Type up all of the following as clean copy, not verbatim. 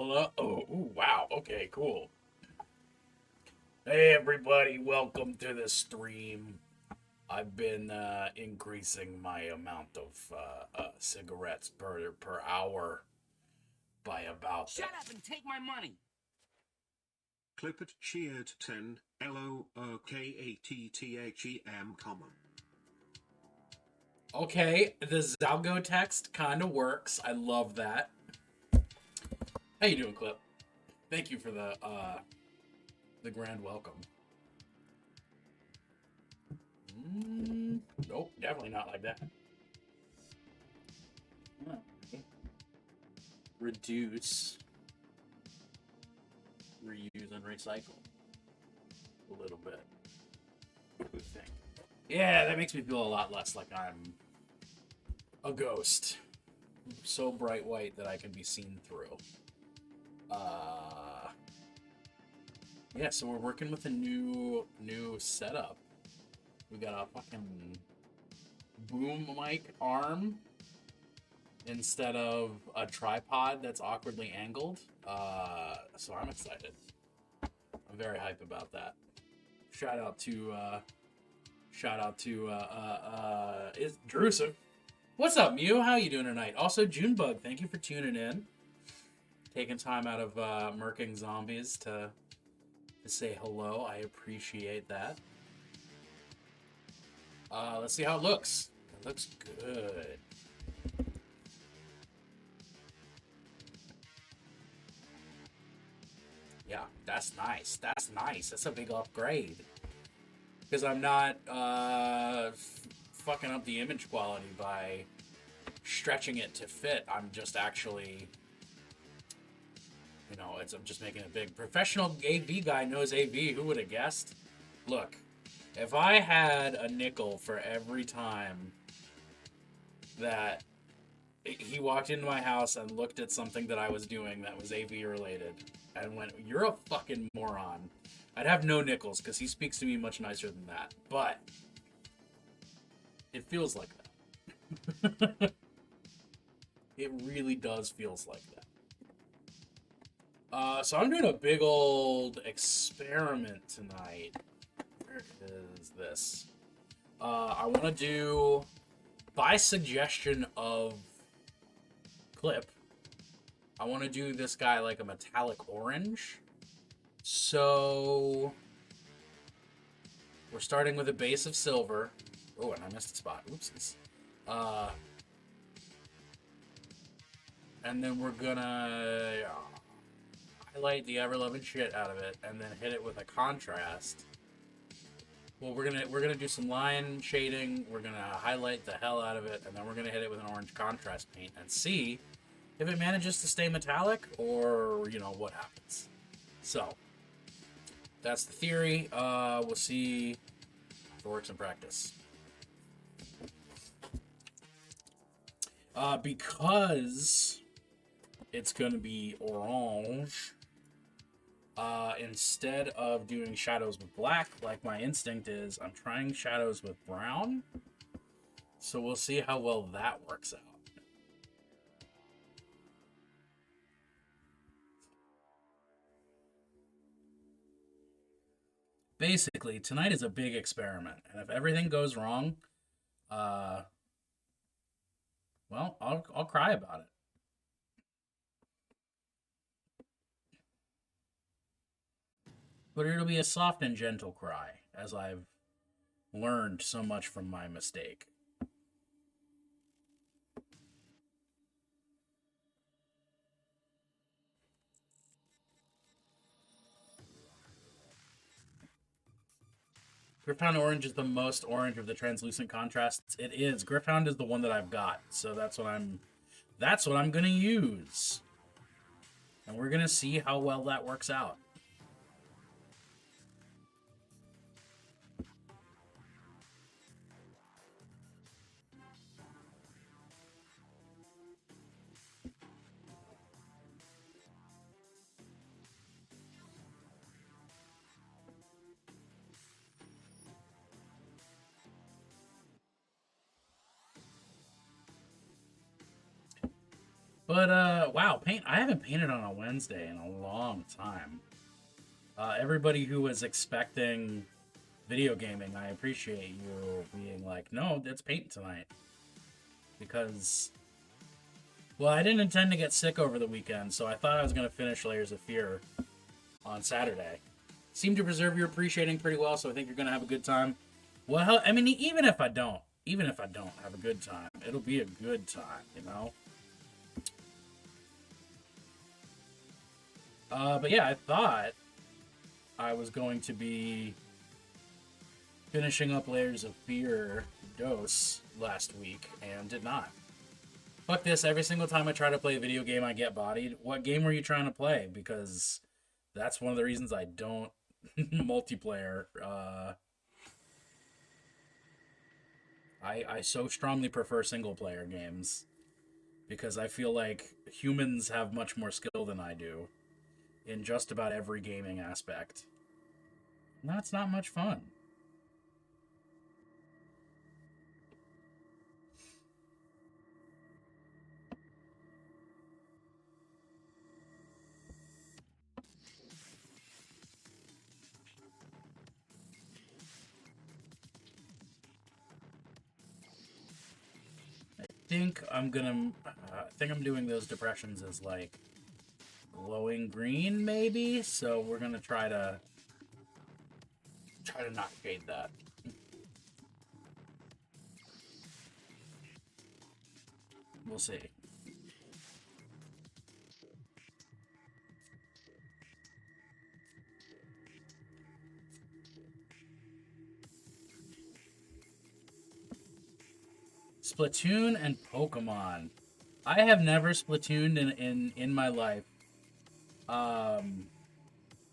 Hello. Oh, ooh, wow. Okay, cool. Hey, everybody. Welcome to the stream. I've been increasing my amount of cigarettes per hour by about. Shut up and take my money. Clippert cheered 10 LOOKATTHEM common. Okay, the Zalgo text kind of works. I love that. How you doing, Clip? Thank you for the grand welcome. Nope, definitely not like that. Reduce, reuse, and recycle a little bit. What do you think? Yeah, that makes me feel a lot less like I'm a ghost. So bright white that I can be seen through. Yeah, so we're working with a new setup. We got a fucking boom mic arm instead of a tripod that's awkwardly angled. So I'm excited. I'm very hype about that. Shout out to is Drusive. What's up, Mew? How you doing tonight? Also, Junebug, thank you for tuning in. Taking time out of murking zombies to say hello. I appreciate that. Let's see how it looks. It looks good. Yeah, that's nice. That's nice. That's a big upgrade. Because I'm not fucking up the image quality by stretching it to fit. I'm just actually, I'm just making it big. Professional AV guy knows AV. Who would have guessed? Look, if I had a nickel for every time that he walked into my house and looked at something that I was doing that was AV related and went, "You're a fucking moron," I'd have no nickels because he speaks to me much nicer than that. But it feels like that. It really does feels like that. So I'm doing a big old experiment tonight. Where is this? I want to do, by suggestion of Clip, I want to do this guy like a metallic orange. So we're starting with a base of silver. Oh, and I missed a spot. Oopsies. And then we're gonna highlight the ever-loving shit out of it, and then hit it with a contrast. Well, we're gonna do some line shading. We're gonna highlight the hell out of it, and then we're gonna hit it with an orange contrast paint and see if it manages to stay metallic or what happens. So that's the theory. We'll see if it works in practice. Because it's gonna be orange. Instead of doing shadows with black, like my instinct is, I'm trying shadows with brown. So we'll see how well that works out. Basically, tonight is a big experiment, and if everything goes wrong, well, I'll cry about it. But it'll be a soft and gentle cry, as I've learned so much from my mistake. Gryph-hound orange is the most orange of the translucent contrasts. It is. Gryph-hound is the one that I've got, so that's what I'm gonna use. And we're gonna see how well that works out. But wow, paint. I haven't painted on a Wednesday in a long time. Everybody who was expecting video gaming, I appreciate you being like, no, it's paint tonight. Because, well, I didn't intend to get sick over the weekend, so I thought I was going to finish Layers of Fear on Saturday. Seem to preserve your appreciating pretty well, so I think you're going to have a good time. Well, I mean, even if I don't have a good time, it'll be a good time, you know? But yeah, I thought I was going to be finishing up Layers of Fear Dose last week and did not. Fuck this, every single time I try to play a video game I get bodied. What game were you trying to play? Because that's one of the reasons I don't multiplayer. I so strongly prefer single player games because I feel like humans have much more skill than I do in just about every gaming aspect. And that's not much fun. I think I'm doing those depressions as like glowing green maybe, so we're gonna try to not shade that. We'll see. Splatoon and Pokemon. I have never Splatooned in my life. I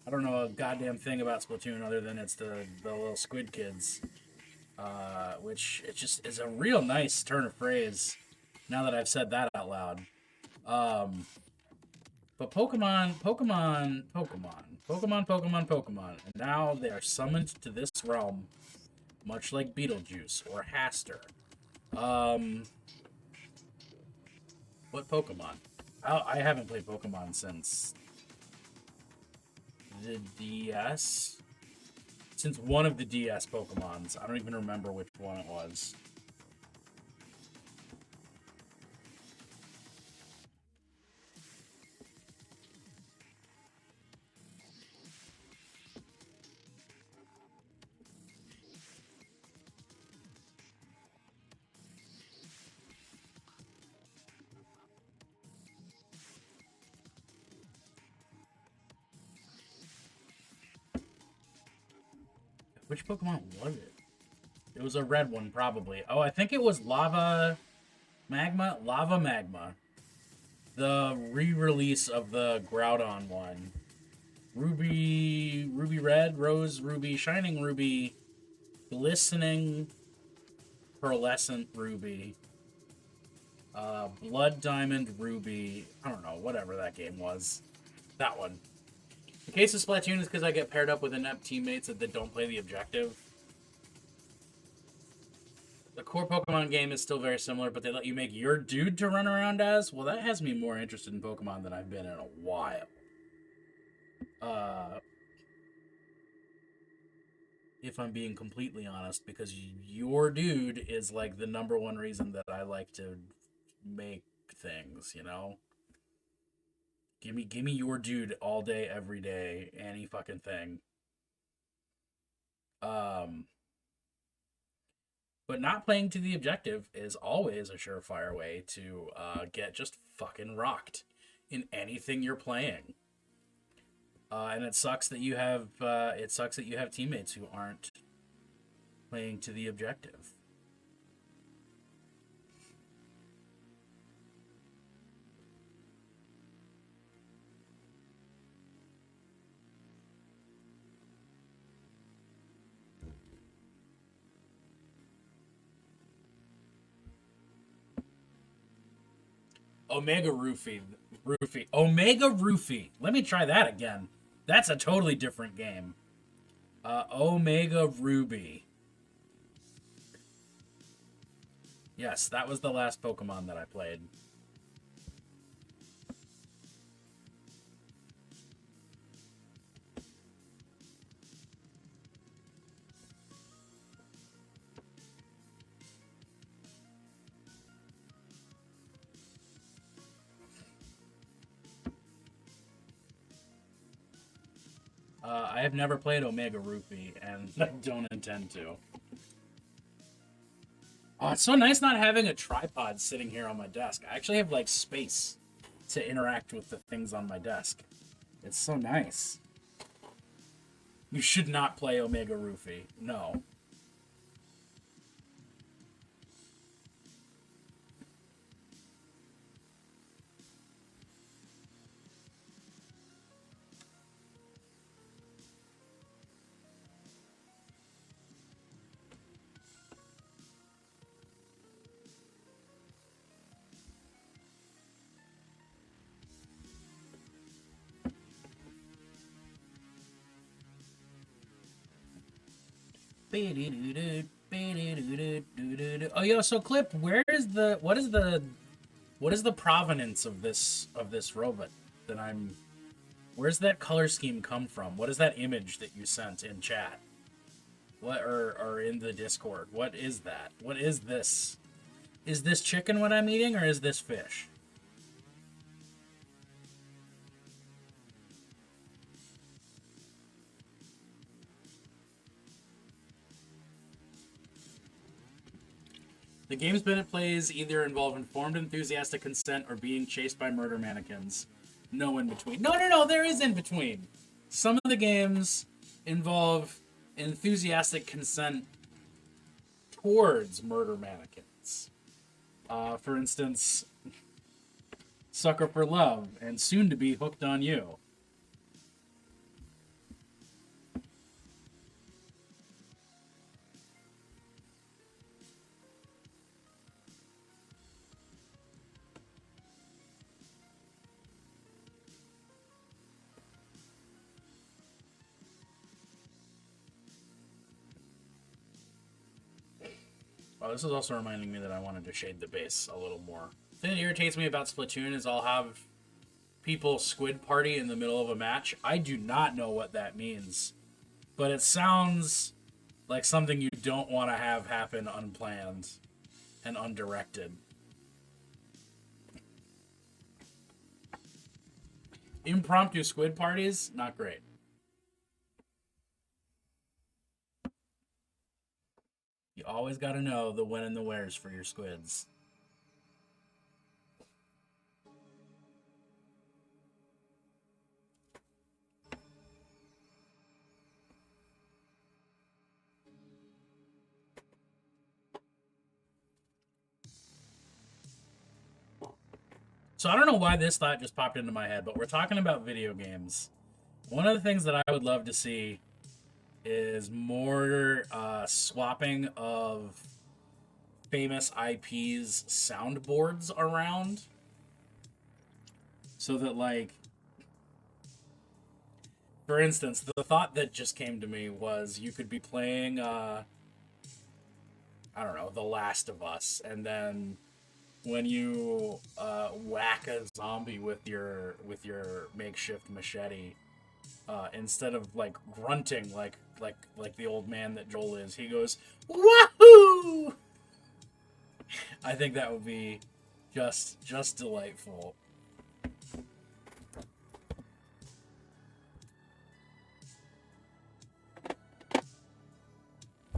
don't know a goddamn thing about Splatoon other than it's the little squid kids. Which it just is a real nice turn of phrase now that I've said that out loud. But Pokemon. And now they are summoned to this realm, much like Beetlejuice or Haster. What Pokemon? I haven't played Pokemon since the DS. Since one of the DS Pokemons. I don't even remember which one it was. Which Pokemon was it? It was a red one, probably. Oh, I think it was Lava Magma. The re-release of the Groudon one. Ruby Red, Rose Ruby, Shining Ruby, Glistening, Pearlescent Ruby, Blood Diamond Ruby. I don't know, whatever that game was. That one. The case of Splatoon is because I get paired up with inept teammates that don't play the objective. The core Pokemon game is still very similar, but they let you make your dude to run around as. Well, that has me more interested in Pokemon than I've been in a while. If I'm being completely honest, because your dude is like the number one reason that I like to make things, you know? Give me your dude all day, every day, any fucking thing. But not playing to the objective is always a surefire way to get just fucking rocked in anything you're playing. And it sucks that you have teammates who aren't playing to the objective. Omega Roofie. Omega Roofie. Let me try that again. That's a totally different game. Omega Ruby. Yes, that was the last Pokemon that I played. I have never played Omega Rupee, and I don't intend to. Oh, it's so nice not having a tripod sitting here on my desk. I actually have, like, space to interact with the things on my desk. It's so nice. You should not play Omega Rupee. No. Oh, yo, so Clip, what is the provenance of this robot that I'm? Where's that color scheme come from? What is that image that you sent in chat? What or in the Discord? What is that? What is this? Is this chicken what I'm eating, or is this fish? The games Bennett plays either involve informed enthusiastic consent or being chased by murder mannequins. No in between. No, there is in between. Some of the games involve enthusiastic consent towards murder mannequins. For instance, Sucker for Love and soon to be Hooked on You. Oh, this is also reminding me that I wanted to shade the base a little more. The thing that irritates me about Splatoon is I'll have people squid party in the middle of a match. I do not know what that means, but it sounds like something you don't want to have happen unplanned and undirected. Impromptu squid parties, not great. You always got to know the when and the wheres for your squids. So I don't know why this thought just popped into my head, but we're talking about video games. One of the things that I would love to see is more swapping of famous IPs soundboards around, so that, like, for instance, the thought that just came to me was you could be playing I don't know, The Last of Us, and then when you whack a zombie with your makeshift machete, instead of, like, grunting like the old man that Joel is, he goes, "Wahoo!" I think that would be just delightful.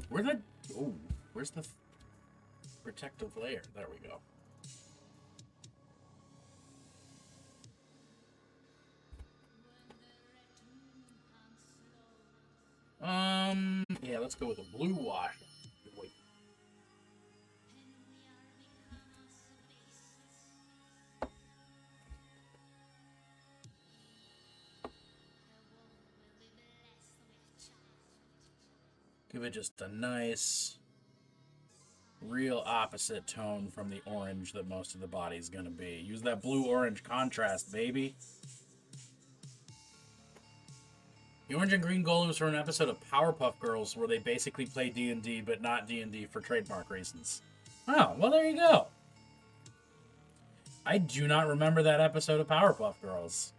Where's the protective layer? There we go. Yeah, let's go with a blue wash. Wait. Give it just a nice, real opposite tone from the orange that most of the body's gonna be. Use that blue-orange contrast, baby. The orange and green golems were an episode of Powerpuff Girls where they basically play D&D, but not D&D for trademark reasons. Oh, well, there you go. I do not remember that episode of Powerpuff Girls.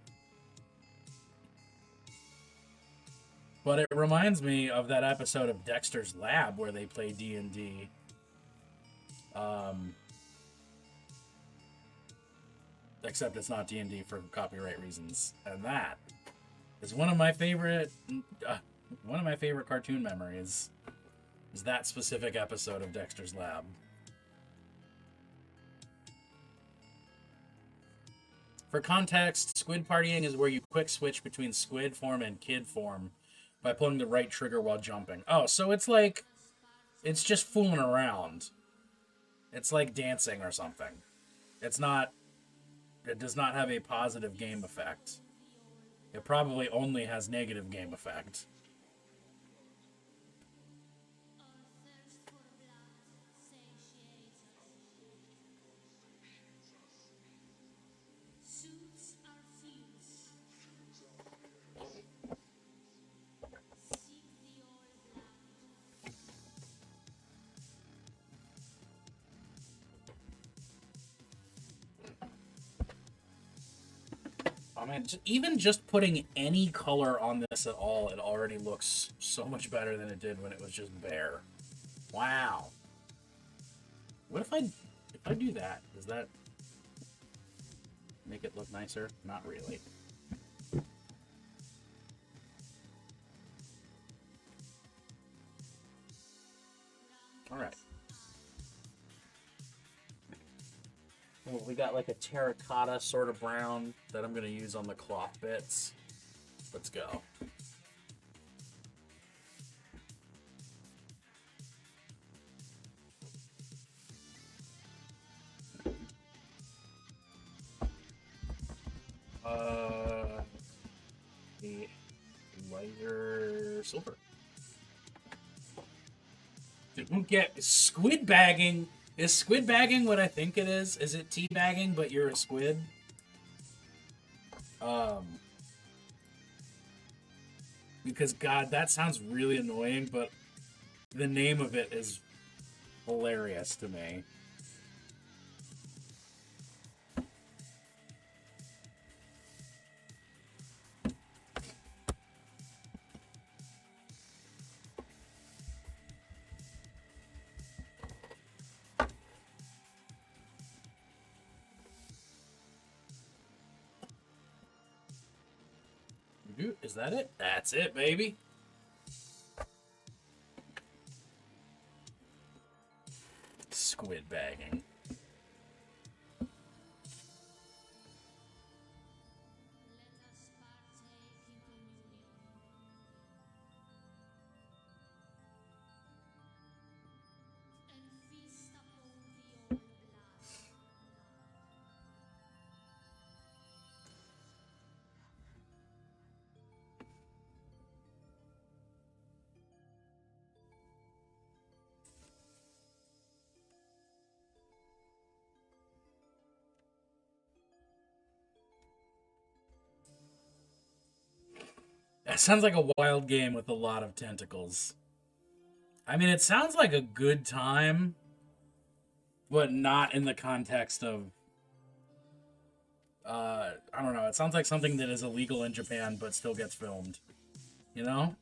But it reminds me of that episode of Dexter's Lab where they play D&D. Except it's not D&D for copyright reasons. And that Because one of my favorite cartoon memories is that specific episode of Dexter's Lab. For context, squid partying is where you quick switch between squid form and kid form by pulling the right trigger while jumping. Oh, so it's like, it's just fooling around. It's like dancing or something. It does not have a positive game effect. It probably only has negative game effect. Oh man, even just putting any color on this at all, it already looks so much better than it did when it was just bare. Wow. What if I do that? Does that make it look nicer? Not really. All right. Well, we got like a terracotta sort of brown that I'm going to use on the cloth bits. Let's go. The lighter silver. Don't get squid bagging. Is squid bagging what I think it is? Is it tea bagging, but you're a squid? Because God, that sounds really annoying, but the name of it is hilarious to me. Is that it? That's it, baby. Squid bagging. That sounds like a wild game with a lot of tentacles. I mean, it sounds like a good time, but not in the context of... I don't know. It sounds like something that is illegal in Japan, but still gets filmed. You know?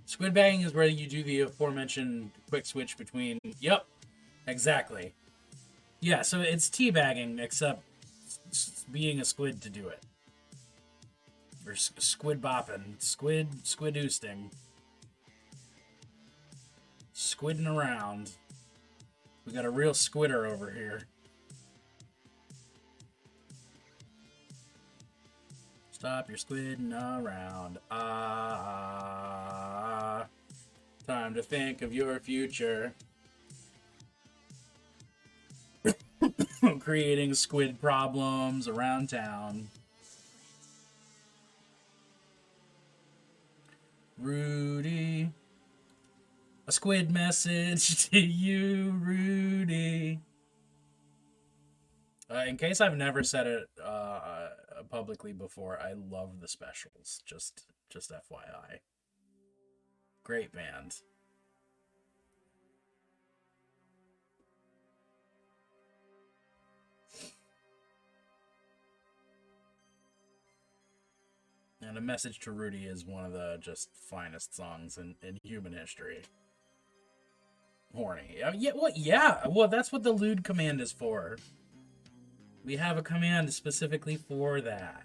Squid bagging is where you do the aforementioned quick switch between... Yep, exactly. Yeah, so it's teabagging, except being a squid to do it. Or squid bopping. Squid oosting. Squidding around. We got a real squidder over here. Stop your squidding around. Time to think of your future. Creating squid problems around town. Rudy. A squid message to you, Rudy. In case I've never said it publicly before, I love the Specials. Just FYI. Great band. And A Message to Rudy is one of the just finest songs in human history. Horny. Yeah, what? Yeah, well, that's what the lewd command is for. We have a command specifically for that.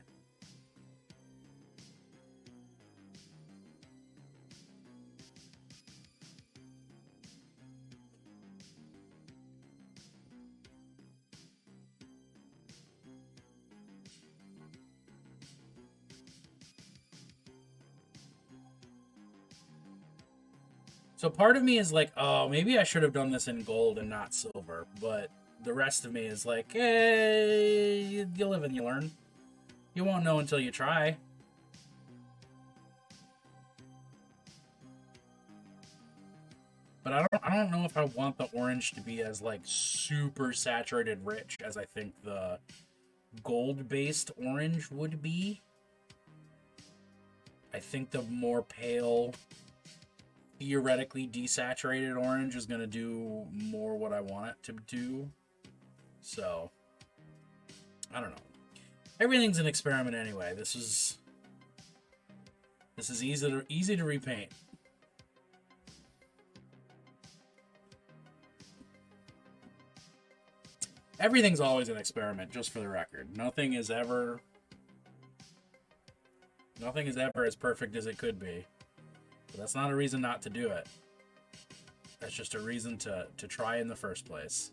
So part of me is like, oh, maybe I should have done this in gold and not silver. But the rest of me is like, hey, you live and you learn. You won't know until you try. But I don't know if I want the orange to be as like super saturated rich as I think the gold-based orange would be. I think the more pale, theoretically desaturated orange is going to do more what I want it to do. So, I don't know. Everything's an experiment anyway. This is easy to repaint. Everything's always an experiment, just for the record. Nothing is ever as perfect as it could be. But that's not a reason not to do it. That's just a reason to try in the first place.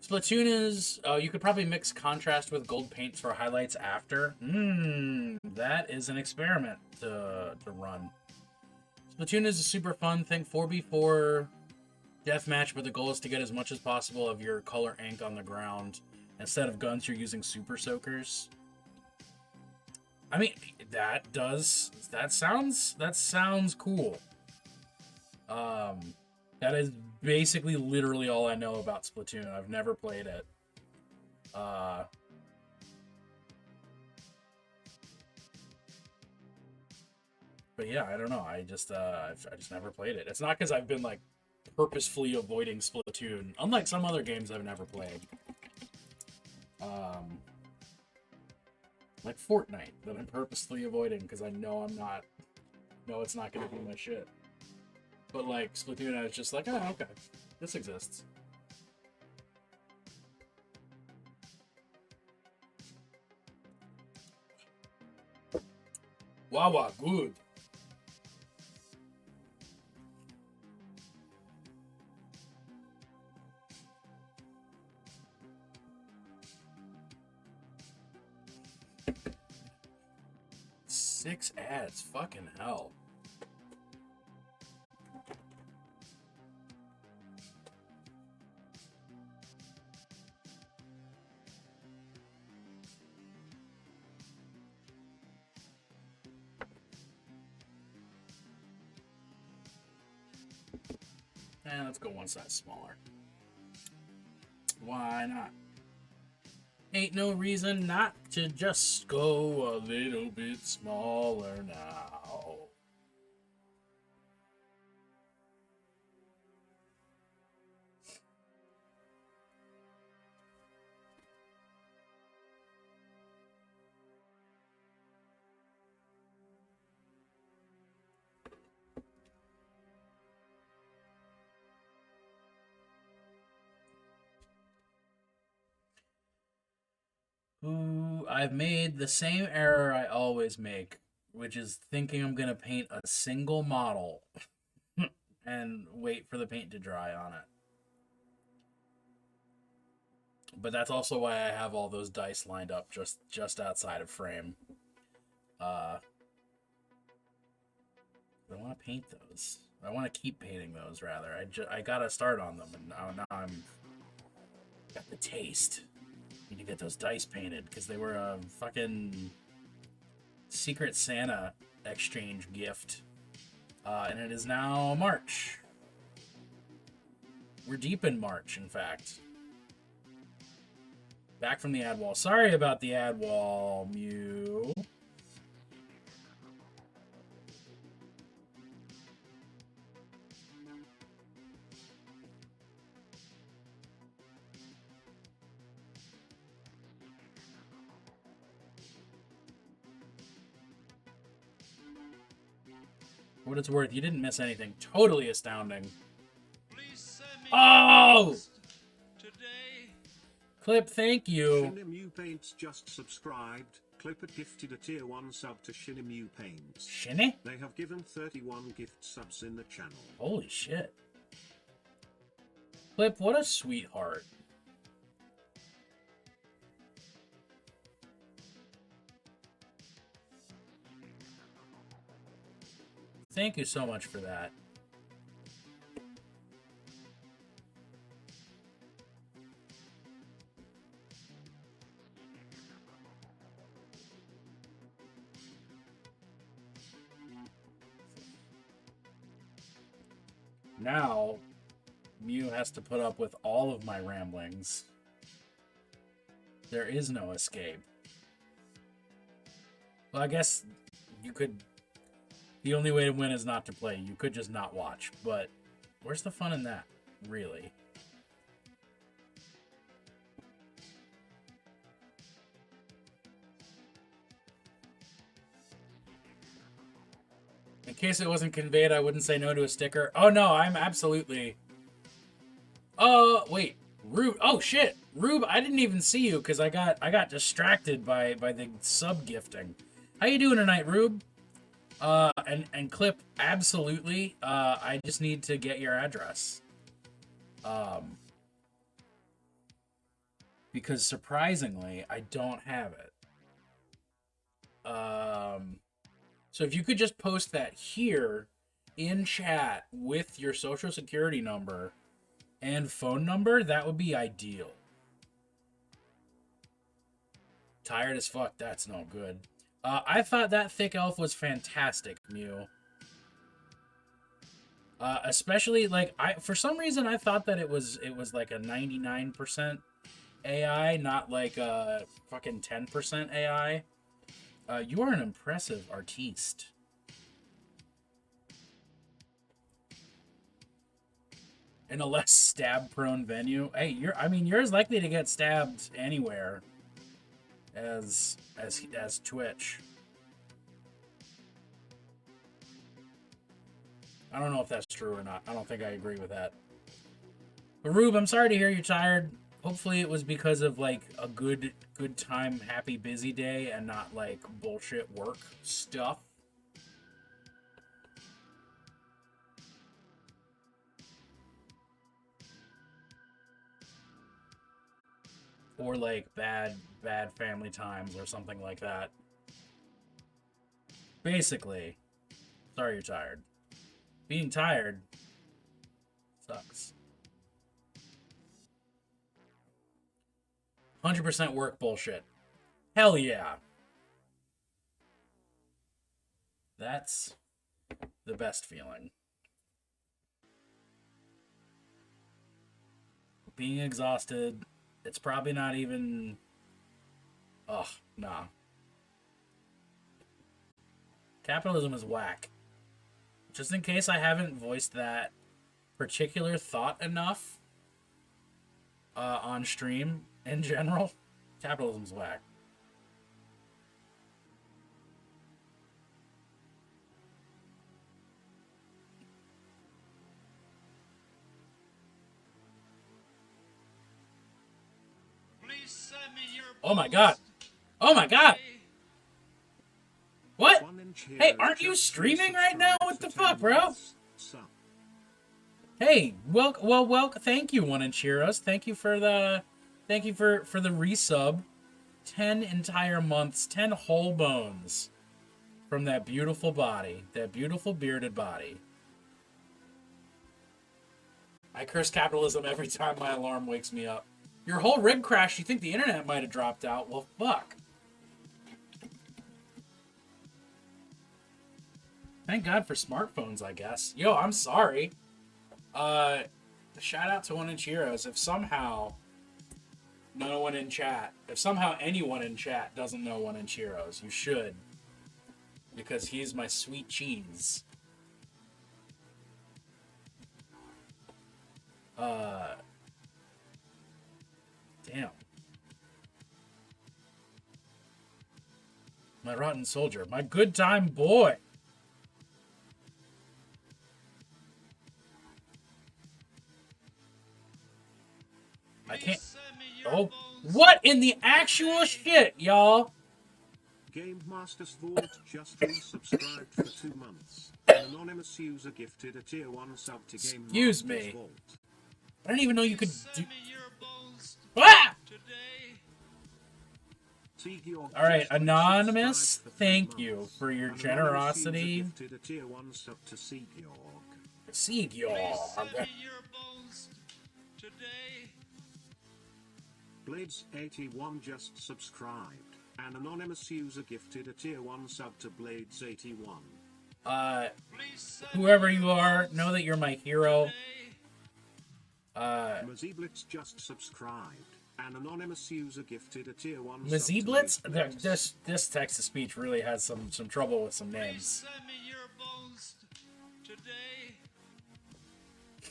Splatoon is, you could probably mix contrast with gold paints for highlights after. That is an experiment to run. Splatoon is a super fun thing, 4v4 deathmatch, but the goal is to get as much as possible of your color ink on the ground. Instead of guns, you're using super soakers. I mean, that sounds cool. That is basically literally all I know about Splatoon. I've never played it. But yeah, I don't know. I just never played it. It's not because I've been like purposefully avoiding Splatoon, unlike some other games I've never played. Like Fortnite that I'm purposely avoiding because I know it's not gonna be my shit. But like Splatoon, I was just like, oh, okay, this exists. Wawa, good. Six ads, fucking hell. Let's go one size smaller. Why not? Ain't no reason not to just go a little bit smaller now. Ooh, I've made the same error I always make, which is thinking I'm gonna paint a single model and wait for the paint to dry on it. But that's also why I have all those dice lined up just outside of frame. I want to paint those. I want to keep painting those, rather. I gotta start on them, and now I'm got the taste. Need to get those dice painted, because they were a fucking Secret Santa exchange gift. And it is now March. We're deep in March, in fact. Back from the ad wall. Sorry about the ad wall, Mew. For what it's worth, you didn't miss anything totally astounding. Oh! Clip, thank you. Shinimu Paints just subscribed. Clippert gifted a tier 1 sub to Shinimu Paints. Shinny? They have given 31 gift subs in the channel. Holy shit. Clip, what a sweetheart. Thank you so much for that. Now, Mew has to put up with all of my ramblings. There is no escape. Well, I guess you could... The only way to win is not to play. You could just not watch. But where's the fun in that, really? In case it wasn't conveyed, I wouldn't say no to a sticker. Oh, no, I'm absolutely... Oh, wait. Rube. Oh, shit. Rube, I didn't even see you because I got distracted by the sub-gifting. How you doing tonight, Rube? And Clip, absolutely. I just need to get your address. Because surprisingly, I don't have it. So if you could just post that here in chat with your social security number and phone number, that would be ideal. Tired as fuck, that's no good. I thought that thick elf was fantastic, Mew. Especially like for some reason I thought that it was like a 99% AI, not like a fucking 10% AI. You are an impressive artiste. In a less stab-prone venue. Hey, you're as likely to get stabbed anywhere as Twitch. I don't know if that's true or not. I don't think I agree with that. But Rube, I'm sorry to hear you're tired. Hopefully it was because of like a good time, happy, busy day and not like bullshit work stuff. Or like bad family times or something like that. Basically, sorry you're tired. Being tired sucks. 100% work bullshit. Hell yeah. That's the best feeling. Being exhausted, it's probably not even... Ugh, nah. Capitalism is whack. Just in case I haven't voiced that particular thought enough on stream in general, capitalism's whack. Oh my god. Oh my god. What? Hey, aren't you streaming right now? What the fuck, bro? Hey, well, thank you, 1 Inch Heroes. Thank you for the resub. 10 entire months, 10 whole bones from that beautiful body, that beautiful bearded body. I curse capitalism every time my alarm wakes me up. Your whole rig crashed, you think the internet might have dropped out? Well, fuck. Thank God for smartphones, I guess. Yo, I'm sorry. Shout out to 1 Inch Heroes. If somehow anyone in chat doesn't know 1 Inch Heroes, you should. Because he's my sweet cheese. Damn. My rotten soldier. My good time boy. I can't. Oh, what in the actual shit, y'all? Game Masters Vault just resubscribed for 2 months. An anonymous user gifted a tier 1 sub to Game Excuse Masters me. Vault. I didn't even know you could do. Ah! All right, anonymous. Thank you for your generosity. Gifted a tier 1 sub to Seagyorg. Seagyorg. Blades81 just subscribed. An anonymous user gifted a tier 1 sub to Blades81. Whoever you are, know that you're my hero. Mazeeblitz just subscribed. An anonymous user gifted a tier 1 Mazeeblitz? This text-to-speech really has some trouble with some names.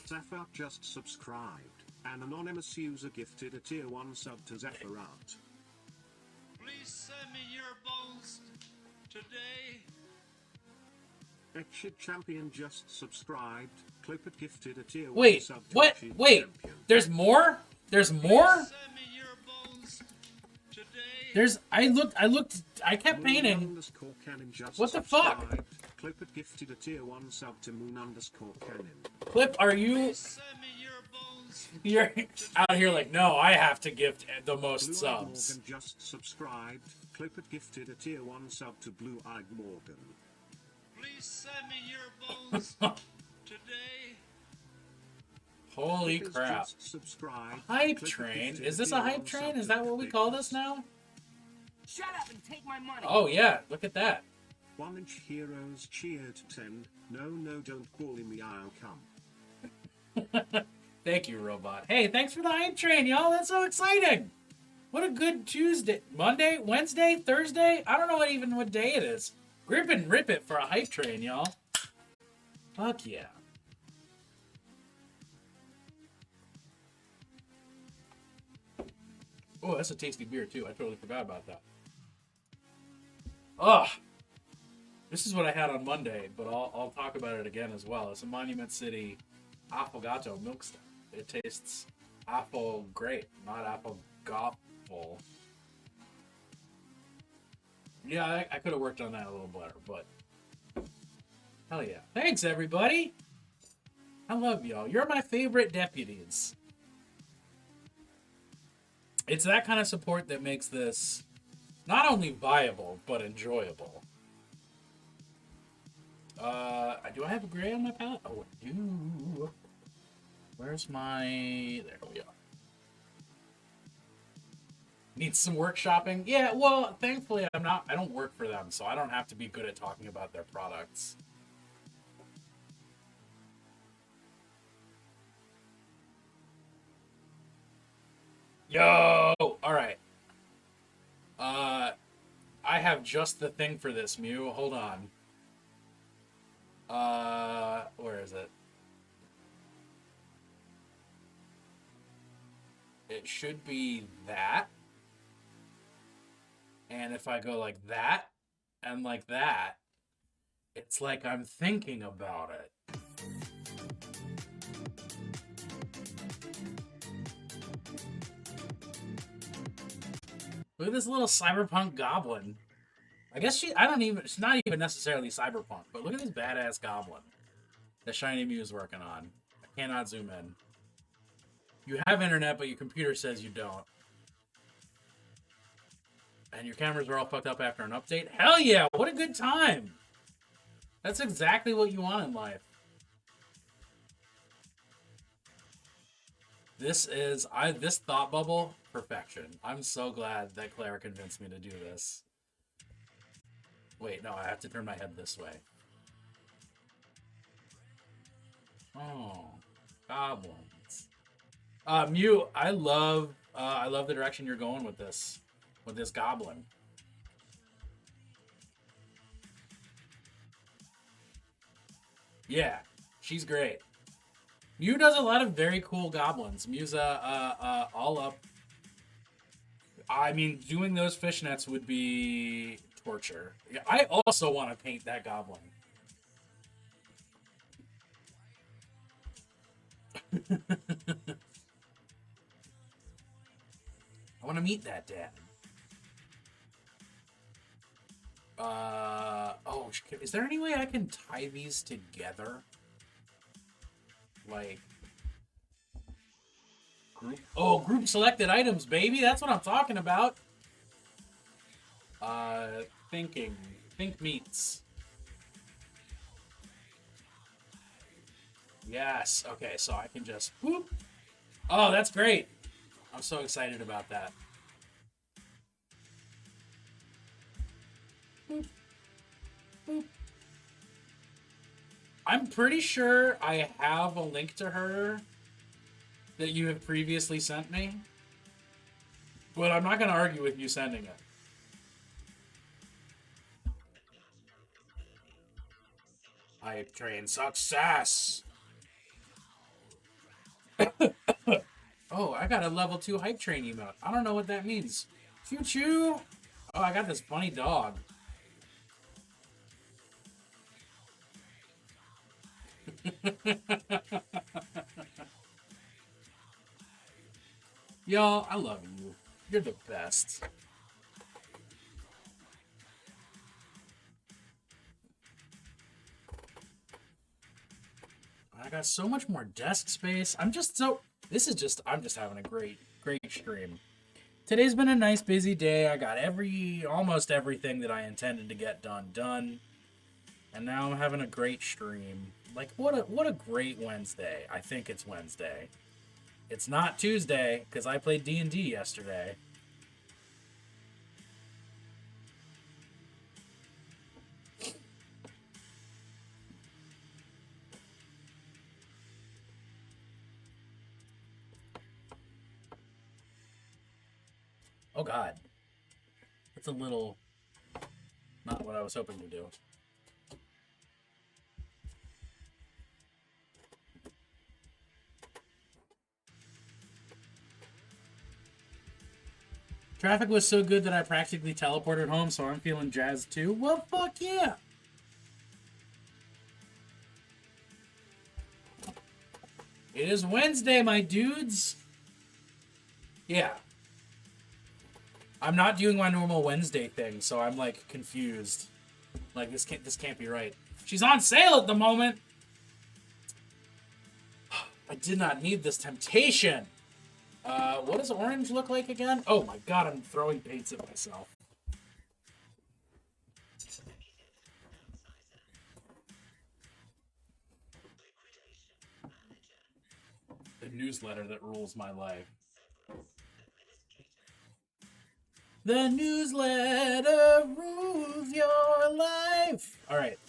Zephyr just subscribed. An anonymous user gifted a tier 1 sub to Zephyrat. Please send me your bones today. Exit Champion just subscribed. Clippert gifted a tier 1 Wait, sub to what? Exit Wait, Champion. there's more? There's more? Send me your bones today. There's, I kept painting. What the fuck? Clippert gifted a tier 1 sub to Moon_Cannon. Clip, are you... Send me your bones. You're out here like, no, I have to gift the most Blue-Eyed subs. Morgan just subscribed. Clippert gifted a tier 1 sub to Blue-Eyed Morgan. Please send me your bones today. Holy Clippers crap. just subscribed. Hype Clippert train? gifted Is this a tier hype 1 train? sub Is to that what we Big call Boss. this now? Shut up and take my money. Oh yeah, look at that. 1-inch heroes cheered 10. No, don't bully me, I'll come. Thank you, Robot. Hey, thanks for the hype train, y'all. That's so exciting. What a good Tuesday. Monday, Wednesday, Thursday? I don't know what day it is. Grip and rip it for a hype train, y'all. Fuck yeah. Oh, that's a tasty beer, too. I totally forgot about that. Ugh. This is what I had on Monday, but I'll talk about it again as well. It's a Monument City Affogato milk stout. It tastes apple great, not apple goffle. Yeah, I could have worked on that a little better, but hell yeah. Thanks, everybody. I love y'all. You're my favorite deputies. It's that kind of support that makes this not only viable, but enjoyable. Do I have a gray on my palette? Oh, I do. Where's my... There we are. Needs some workshopping? Yeah, well, thankfully I don't work for them, so I don't have to be good at talking about their products. Yo! Alright. I have just the thing for this, Mew. Hold on. Where is it? It should be that. And if I go like that, and like that, it's like I'm thinking about it. Look at this little cyberpunk goblin. I guess she's not even necessarily cyberpunk, but look at this badass goblin that Shiny Mew is working on. I cannot zoom in. You have internet, but your computer says you don't. And your cameras are all fucked up after an update? Hell yeah! What a good time! That's exactly what you want in life. This is this thought bubble, perfection. I'm so glad that Claire convinced me to do this. Wait, no, I have to turn my head this way. Oh, goblins. Mew, I love the direction you're going with this goblin. Yeah, she's great. Mew does a lot of very cool goblins. Mew's all up. I mean, doing those fishnets would be torture. Yeah, I also want to paint that goblin. meet that dad. Oh, is there any way I can tie these together? Like, group selected items, baby. That's what I'm talking about. Think meats. Yes. Okay, so I can just whoop. Oh, that's great. I'm so excited about that. Boop. Boop. I'm pretty sure I have a link to her that you have previously sent me. But I'm not going to argue with you sending it. Hype train success. Oh, I got a level 2 hype train emote. I don't know what that means. Choo choo. Oh, I got this funny dog. Y'all, I love you. You're the best. I got so much more desk space. I'm just having a great stream. Today's been a nice busy day. I got almost everything that I intended to get done. And now I'm having a great stream. Like, what a great Wednesday. I think it's Wednesday. It's not Tuesday, because I played D&D yesterday. Oh god. That's a little not what I was hoping to do. Traffic was so good that I practically teleported home, so I'm feeling jazzed too. Well, fuck yeah! It is Wednesday, my dudes! Yeah. I'm not doing my normal Wednesday thing, so I'm, like, confused. Like, this can't be right. She's on sale at the moment! I did not need this temptation! What does orange look like again? Oh my god, I'm throwing paints at myself. The newsletter that rules my life. The newsletter rules your life! Alright.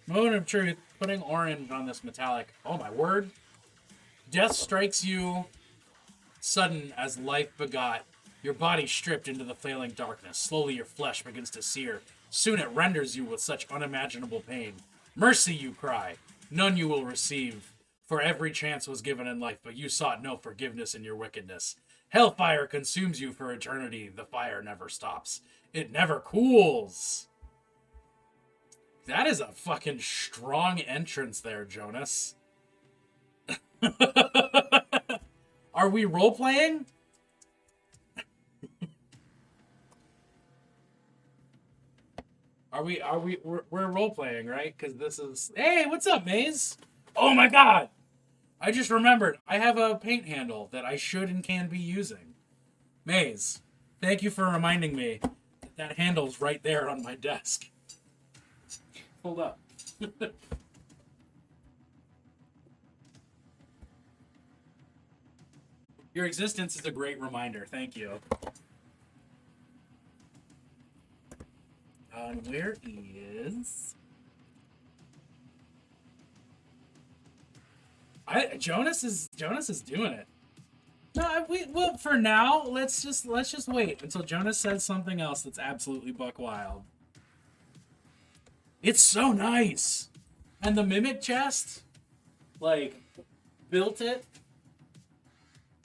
Moment of truth. Putting orange on this metallic. Oh my word. Death strikes you sudden as life begot, your body stripped into the failing darkness. Slowly your flesh begins to sear. Soon it renders you with such unimaginable pain. Mercy, you cry. None you will receive. For every chance was given in life, but you sought no forgiveness in your wickedness. Hellfire consumes you for eternity. The fire never stops. It never cools. That is a fucking strong entrance there, Jonas. Are we role-playing? We're role-playing, right? Because this is... Hey, what's up, Maze? Oh my god! I just remembered, I have a paint handle that I should and can be using. Maze, thank you for reminding me that handle's right there on my desk. Hold up. Your existence is a great reminder. Thank you. Where is... Jonas is doing it. No, well, for now, let's just wait until Jonas says something else that's absolutely buck wild. It's so nice, and the mimic chest, like, built it.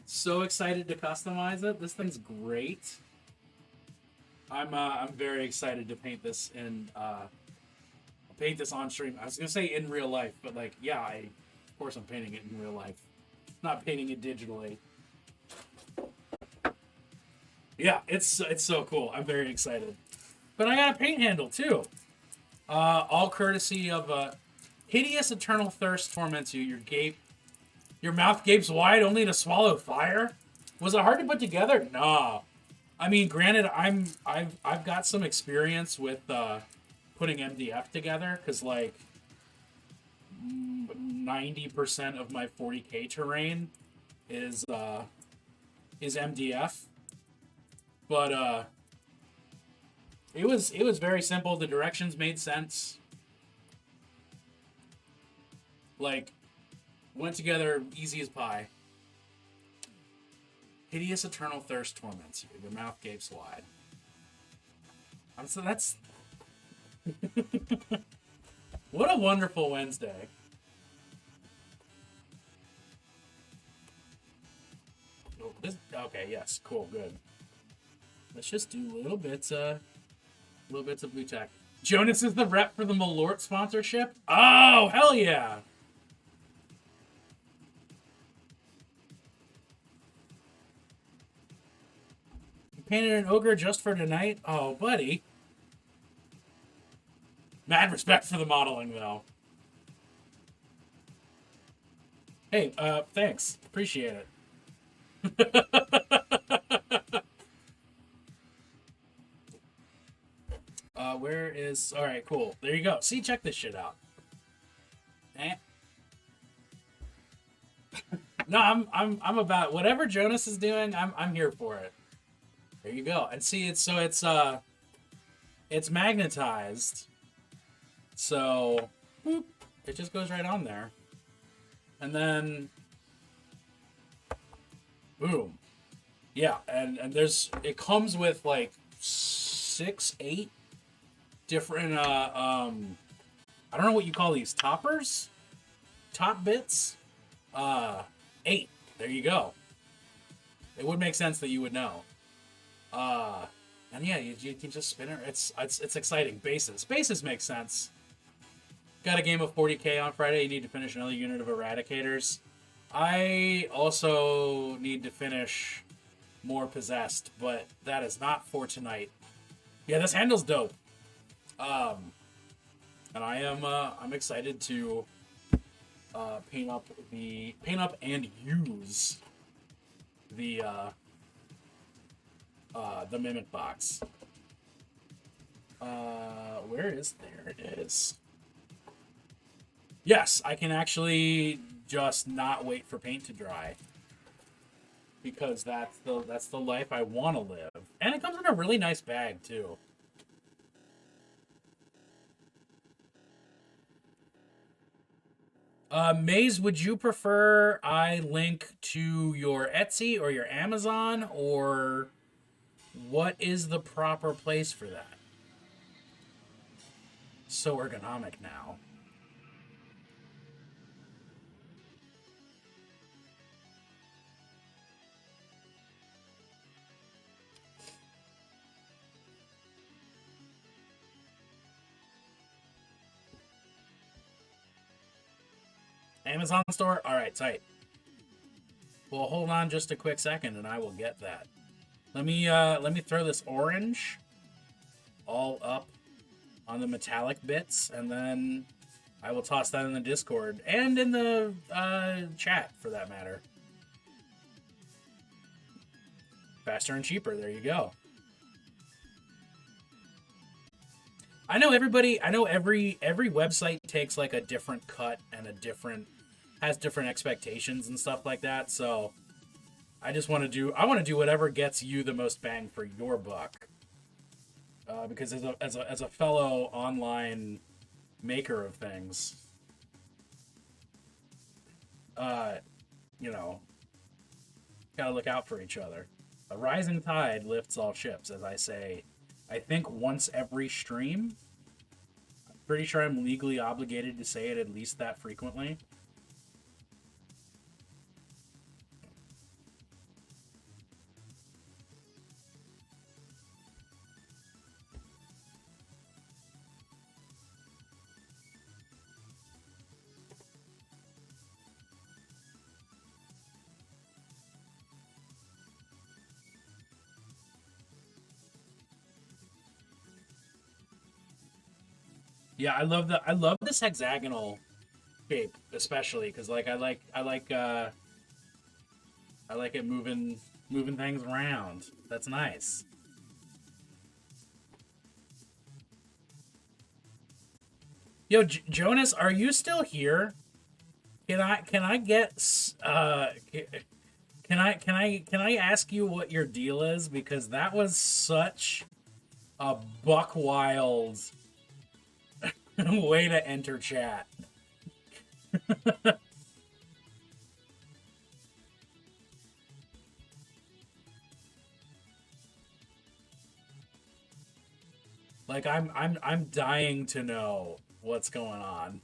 So excited to customize it. This thing's great. I'm very excited to paint this paint this on stream. I was gonna say in real life, but like, yeah, of course I'm painting it in real life. Not painting it digitally. Yeah, it's so cool. I'm very excited. But I got a paint handle too. All courtesy of hideous eternal thirst torments you. Your mouth gapes wide only to swallow fire. Was it hard to put together? Nah. I mean, granted, I've got some experience with putting MDF together because like 90% of my 40K terrain is MDF, but it was very simple. The directions made sense. Like went together easy as pie. Hideous eternal thirst torments you. Your mouth gapes wide. So that's what a wonderful Wednesday. Oh, okay, yes, cool, good. Let's just do little bits of blue tack. Jonas is the rep for the Malort sponsorship. Oh, hell yeah! You painted an ogre just for tonight? Oh, buddy. Mad respect for the modeling, though. Hey, thanks. Appreciate it. Where is... Alright, cool. There you go. See, check this shit out. Eh. No, I'm about... Whatever Jonas is doing, I'm here for it. There you go. And see, it's magnetized. So, boop, it just goes right on there. And then... Boom. Yeah, and it comes with like 6, 8 different I don't know what you call these, toppers? Top bits? 8. There you go. It would make sense that you would know. And yeah, you can just spin it. It's exciting. Bases make sense. Got a game of 40K on Friday. You need to finish another unit of Eradicators. I also need to finish more Possessed, but that is not for tonight. Yeah, this handle's dope. And I'm excited to paint up and use the Mimic box. Where is there? It is. Yes, I can actually just not wait for paint to dry. Because that's the life I want to live. And it comes in a really nice bag, too. Maze, would you prefer I link to your Etsy or your Amazon, or what is the proper place for that? So ergonomic now. Amazon store? Alright, tight. Well, hold on just a quick second and I will get that. Let me throw this orange all up on the metallic bits, and then I will toss that in the Discord and in the chat, for that matter. Faster and cheaper, there you go. I know every website takes like a different cut and has different expectations and stuff like that, so I want to do whatever gets you the most bang for your buck. Because as a fellow online maker of things, you know, gotta look out for each other. A rising tide lifts all ships, as I say, I think once every stream. I'm pretty sure I'm legally obligated to say it at least that frequently. Yeah, I love this hexagonal shape, especially because like I like it moving things around. That's nice. Yo, Jonas, are you still here? Can I get can I ask you what your deal is, because that was such a buck wild way to enter chat. Like I'm dying to know what's going on.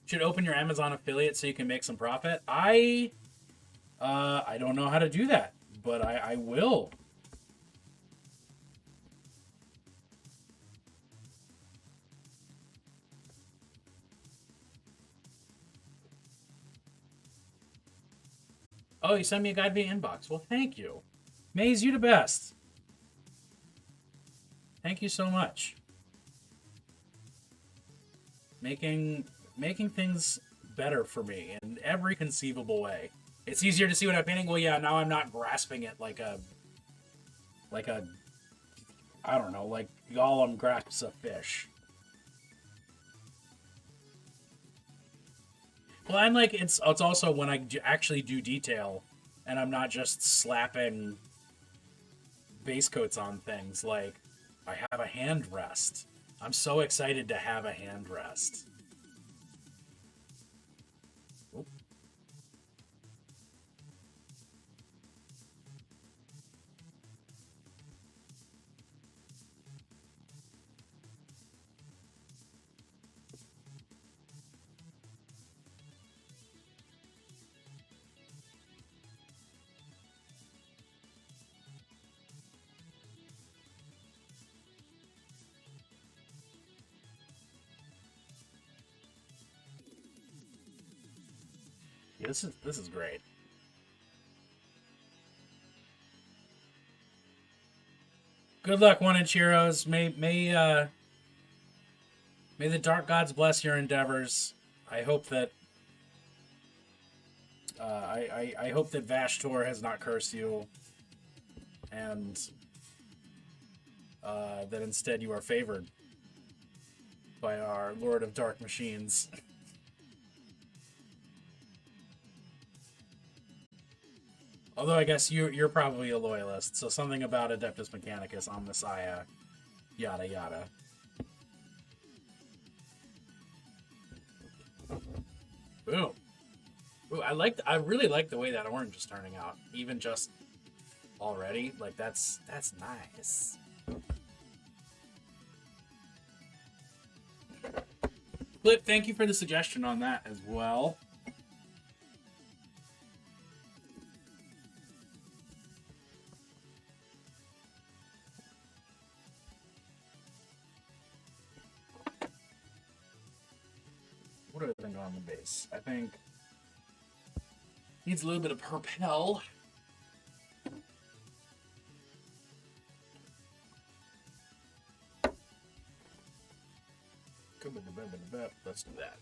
Should open your Amazon affiliate so you can make some profit. I don't know how to do that, but I will. Oh, you sent me a guide via inbox. Well, thank you. Maze, you the best. Thank you so much. Making things better for me in every conceivable way. It's easier to see what I'm painting. Well, yeah, now I'm not grasping it like a I don't know, like Gollum grasps a fish. Well, I'm like it's also when I actually do detail, and I'm not just slapping base coats on things. Like I have a hand rest. I'm so excited to have a hand rest. Oop. Yeah, this is great. Good luck, 1-inch heroes. May the dark gods bless your endeavors. I hope that I hope that Vashtor has not cursed you, and that instead you are favored by our Lord of Dark Machines. Although I guess you're probably a loyalist, so something about Adeptus Mechanicus on Messiah, yada yada. Boom. Ooh, I really like the way that orange is turning out, even just already. Like that's nice. Flip, thank you for the suggestion on that as well. What do I think on the base? I think needs a little bit of propel. Let's do that.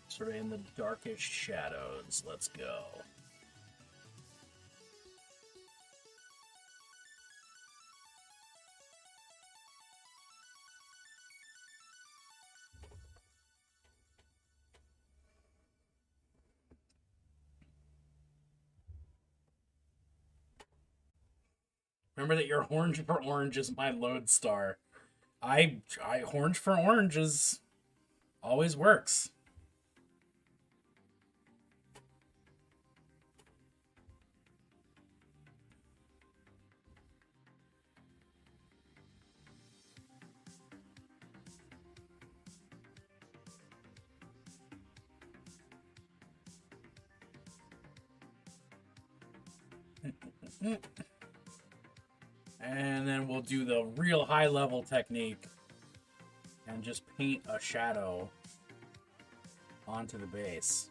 Sort of in the darkest shadows. Let's go. Remember that your orange for orange is my lodestar. I orange for orange is always works. And then we'll do the real high level technique and just paint a shadow onto the base.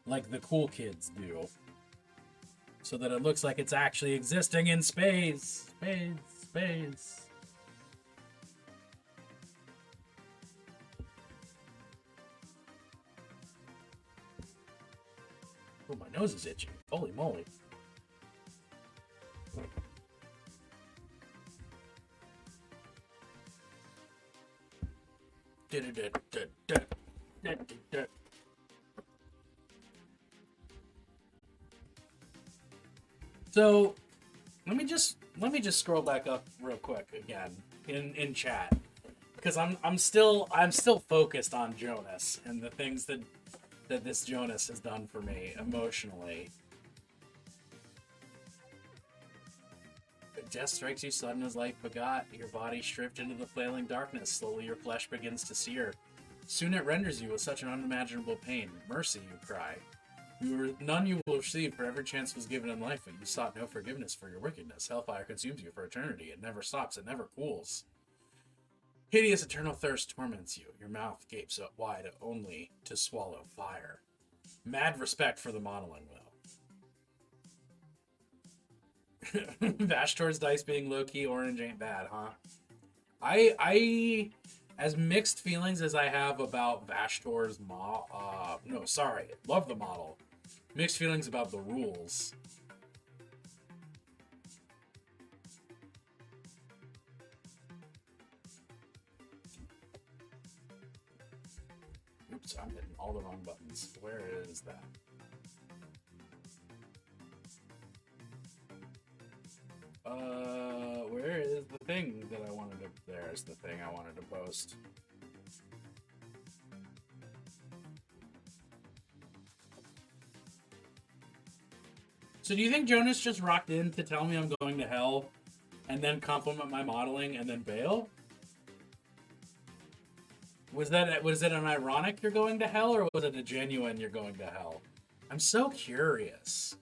Like the cool kids do. so that it looks like it's actually existing in space. Space. Oh, my nose is itchy. Holy moly. So let me just scroll back up real quick again in chat, because I'm still focused on Jonas and the things that this Jonas has done for me emotionally. Death strikes you sudden as life begot. Your body stripped into the flailing darkness. Slowly your flesh begins to sear. Soon it renders you with such an unimaginable pain. Mercy, you cry. None you will receive, for every chance was given in life, but you sought no forgiveness for your wickedness. Hellfire consumes you for eternity. It never stops. It never cools. Hideous eternal thirst torments you. Your mouth gapes up wide only to swallow fire. Mad respect for the modeling, though. Vashtor's dice being low-key orange ain't bad, huh? I as mixed feelings as I have about Vashtor's love the model. Mixed feelings about the rules. Oops, I'm hitting all the wrong buttons. Where is that? Where is the thing that I wanted to... There's the thing I wanted to post. So do you think Jonas just rocked in to tell me I'm going to hell, and then compliment my modeling, and then bail? Was it an ironic you're going to hell, or was it a genuine you're going to hell? I'm so curious.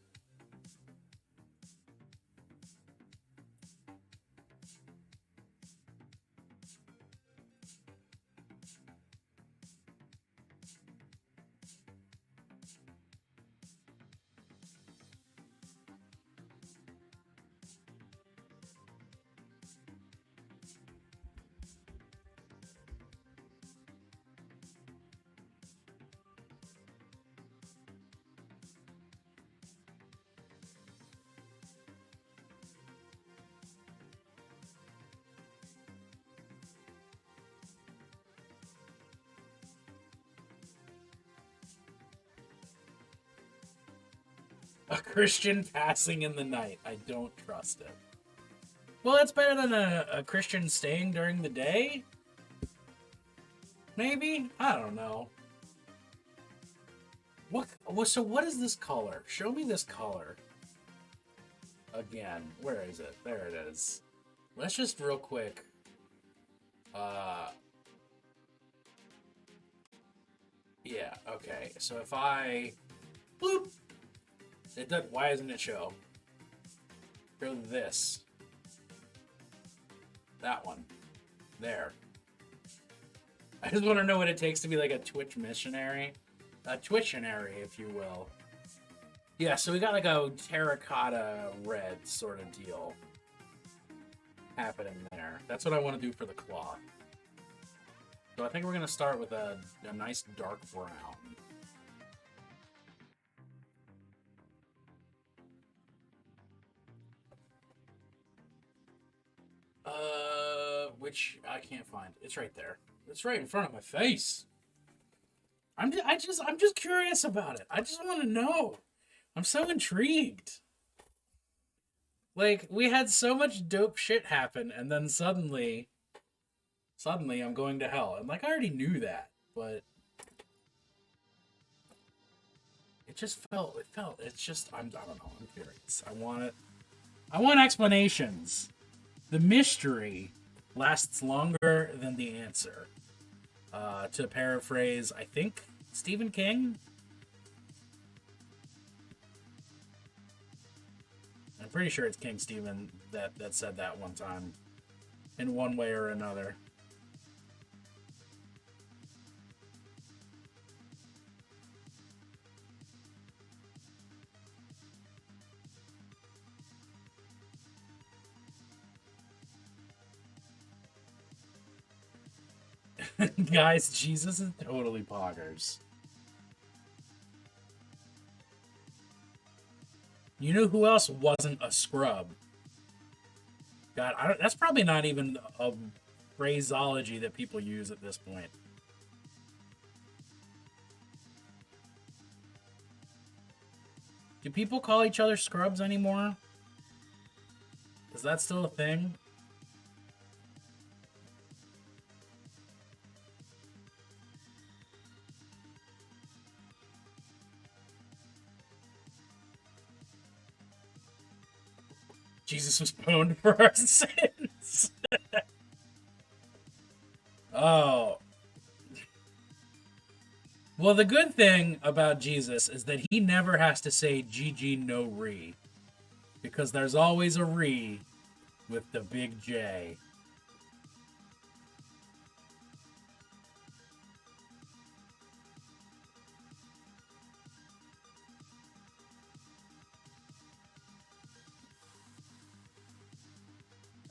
A Christian passing in the night. I don't trust it. Well, that's better than a Christian staying during the day? Maybe? I don't know. So what is this color? Show me this color. Again. Where is it? There it is. Let's just real quick. Yeah, okay. So if I... Bloop! It does. Why doesn't it show? Show this. That one. There. I just want to know what it takes to be like a Twitch missionary. A Twitchionary, if you will. Yeah, so we got like a terracotta red sort of deal happening there. That's what I want to do for the cloth. So I think we're going to start with a nice dark brown. Which I can't find. It's right there. It's right in front of my face. I'm just curious about it. I just want to know. I'm so intrigued. Like, we had so much dope shit happen, and then suddenly I'm going to hell. And like, I already knew that, but it felt, it's just, I don't know, I'm curious. I want explanations. The mystery lasts longer than the answer. To paraphrase, I think, Stephen King? I'm pretty sure it's King Stephen that said that one time. In one way or another. Guys, Jesus is totally poggers. You know who else wasn't a scrub? God, that's probably not even a phraseology that people use at this point. Do people call each other scrubs anymore? Is that still a thing? Jesus was pwned for our sins. Oh. Well, the good thing about Jesus is that he never has to say GG no re. Because there's always a re with the big J.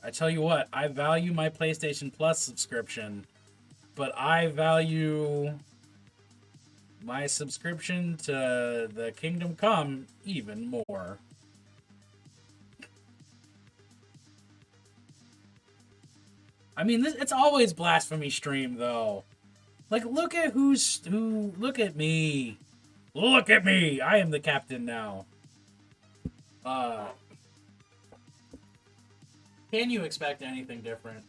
I tell you what, I value my PlayStation Plus subscription, but I value my subscription to the Kingdom Come even more. I mean, it's always blasphemy stream though. Like, look at who. Look at me. Look at me. I am the captain now. Can you expect anything different?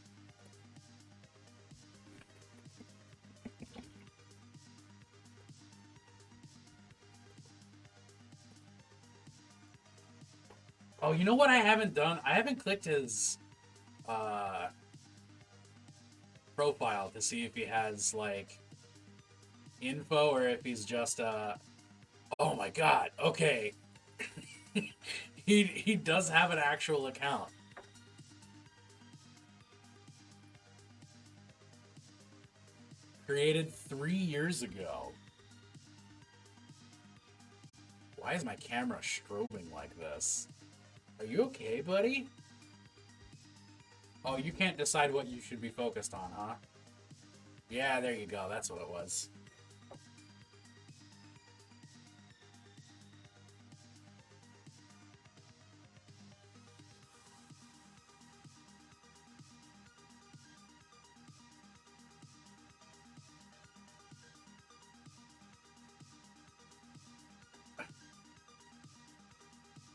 Oh, you know what I haven't done? I haven't clicked his profile to see if he has like info or if he's just oh my god, okay. he does have an actual account. Created 3 years ago. Why is my camera strobing like this? Are you okay, buddy? Oh, you can't decide what you should be focused on, huh? Yeah, there you go. That's what it was.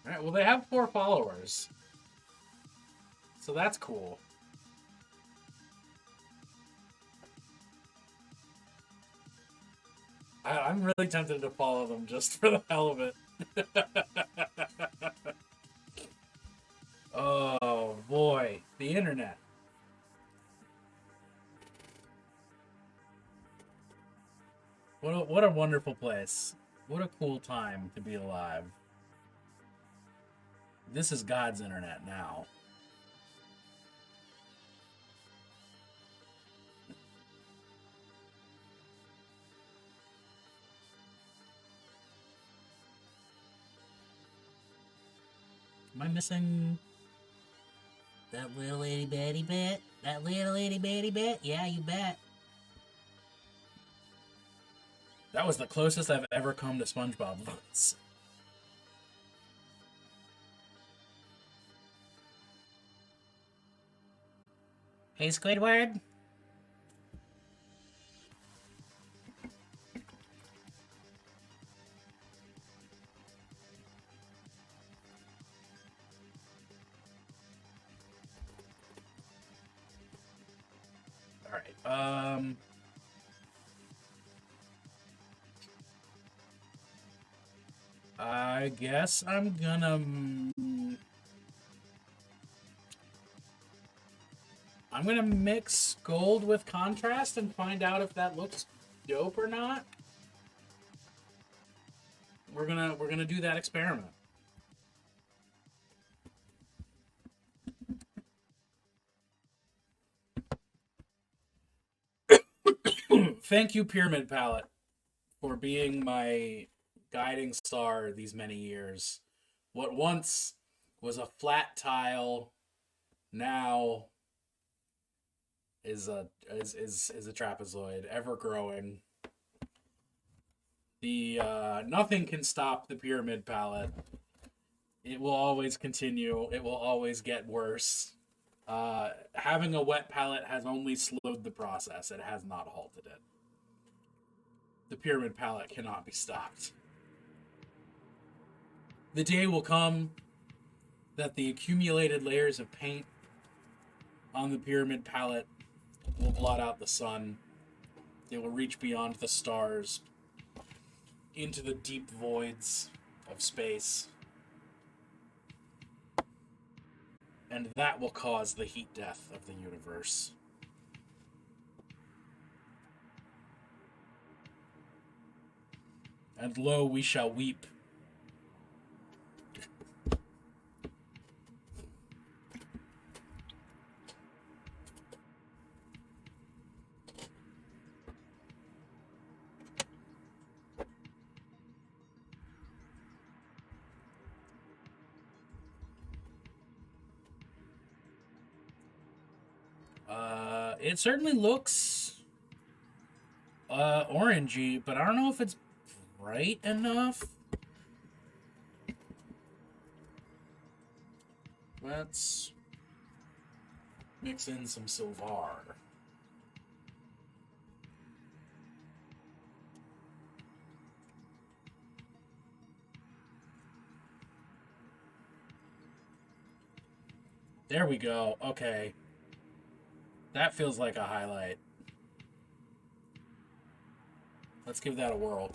Alright, well, they have 4 followers. So that's cool. I'm really tempted to follow them just for the hell of it. Oh, boy. The internet. What a wonderful place. What a cool time to be alive. This is God's internet now. Am I missing that little itty bitty bit? That little itty bitty bit? Yeah, you bet. That was the closest I've ever come to SpongeBob voice. Hey, Squidward. Alright, I guess I'm gonna... I'm gonna mix gold with contrast and find out if that looks dope or not. We're gonna do that experiment. Thank you, Pyramid Palette, for being my guiding star these many years. What once was a flat tile now is a trapezoid, ever growing. The nothing can stop the pyramid palette. It will always continue. It will always get worse. Having a wet palette has only slowed the process. It has not halted it. The pyramid palette cannot be stopped. The day will come that the accumulated layers of paint on the pyramid palette will blot out the sun. It will reach beyond the stars into the deep voids of space. And that will cause the heat death of the universe. And lo, we shall weep. It certainly looks orangey, but I don't know if it's bright enough. Let's mix in some silver. There we go. Okay. That feels like a highlight. Let's give that a whirl.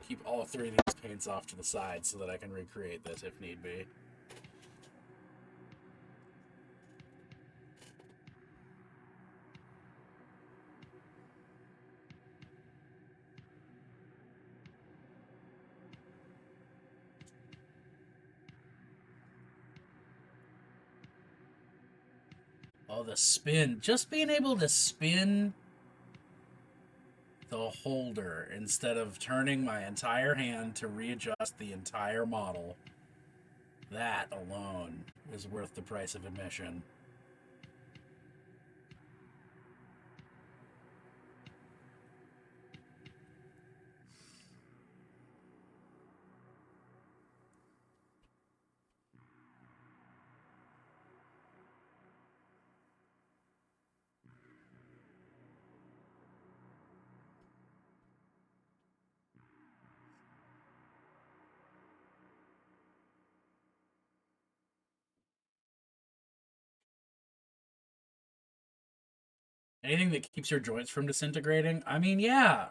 Keep all three of these paints off to the side so that I can recreate this if need be. Oh, the spin. Just being able to spin the holder instead of turning my entire hand to readjust the entire model. That alone is worth the price of admission. Anything that keeps your joints from disintegrating? I mean, yeah.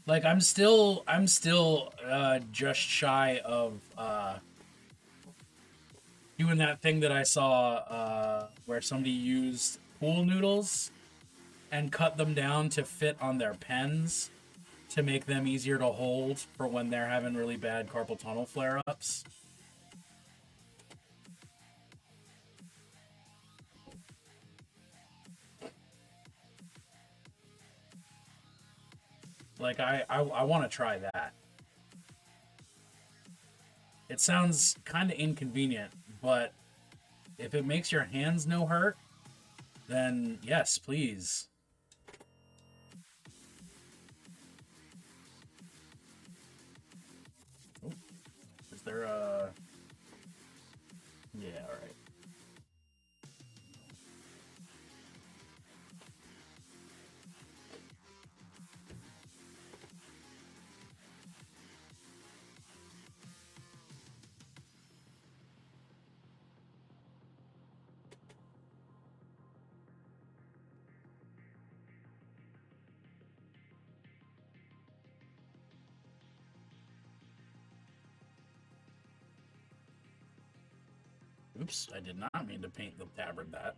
Like, I'm still just shy of doing that thing that I saw where somebody used pool noodles and cut them down to fit on their pens to make them easier to hold for when they're having really bad carpal tunnel flare-ups. Like, I want to try that. It sounds kind of inconvenient, but if it makes your hands no hurt, then yes, please. Oh, is there a... Yeah, alright. Oops, I did not mean to paint the tabard that.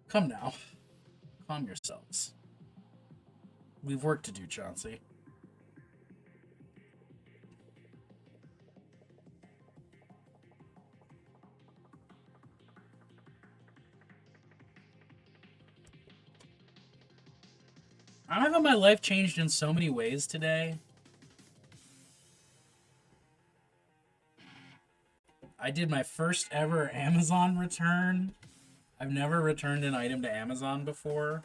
Come now. Calm yourselves. We've work to do, Chauncey. How have my life changed in so many ways today? I did my first ever Amazon return. I've never returned an item to Amazon before.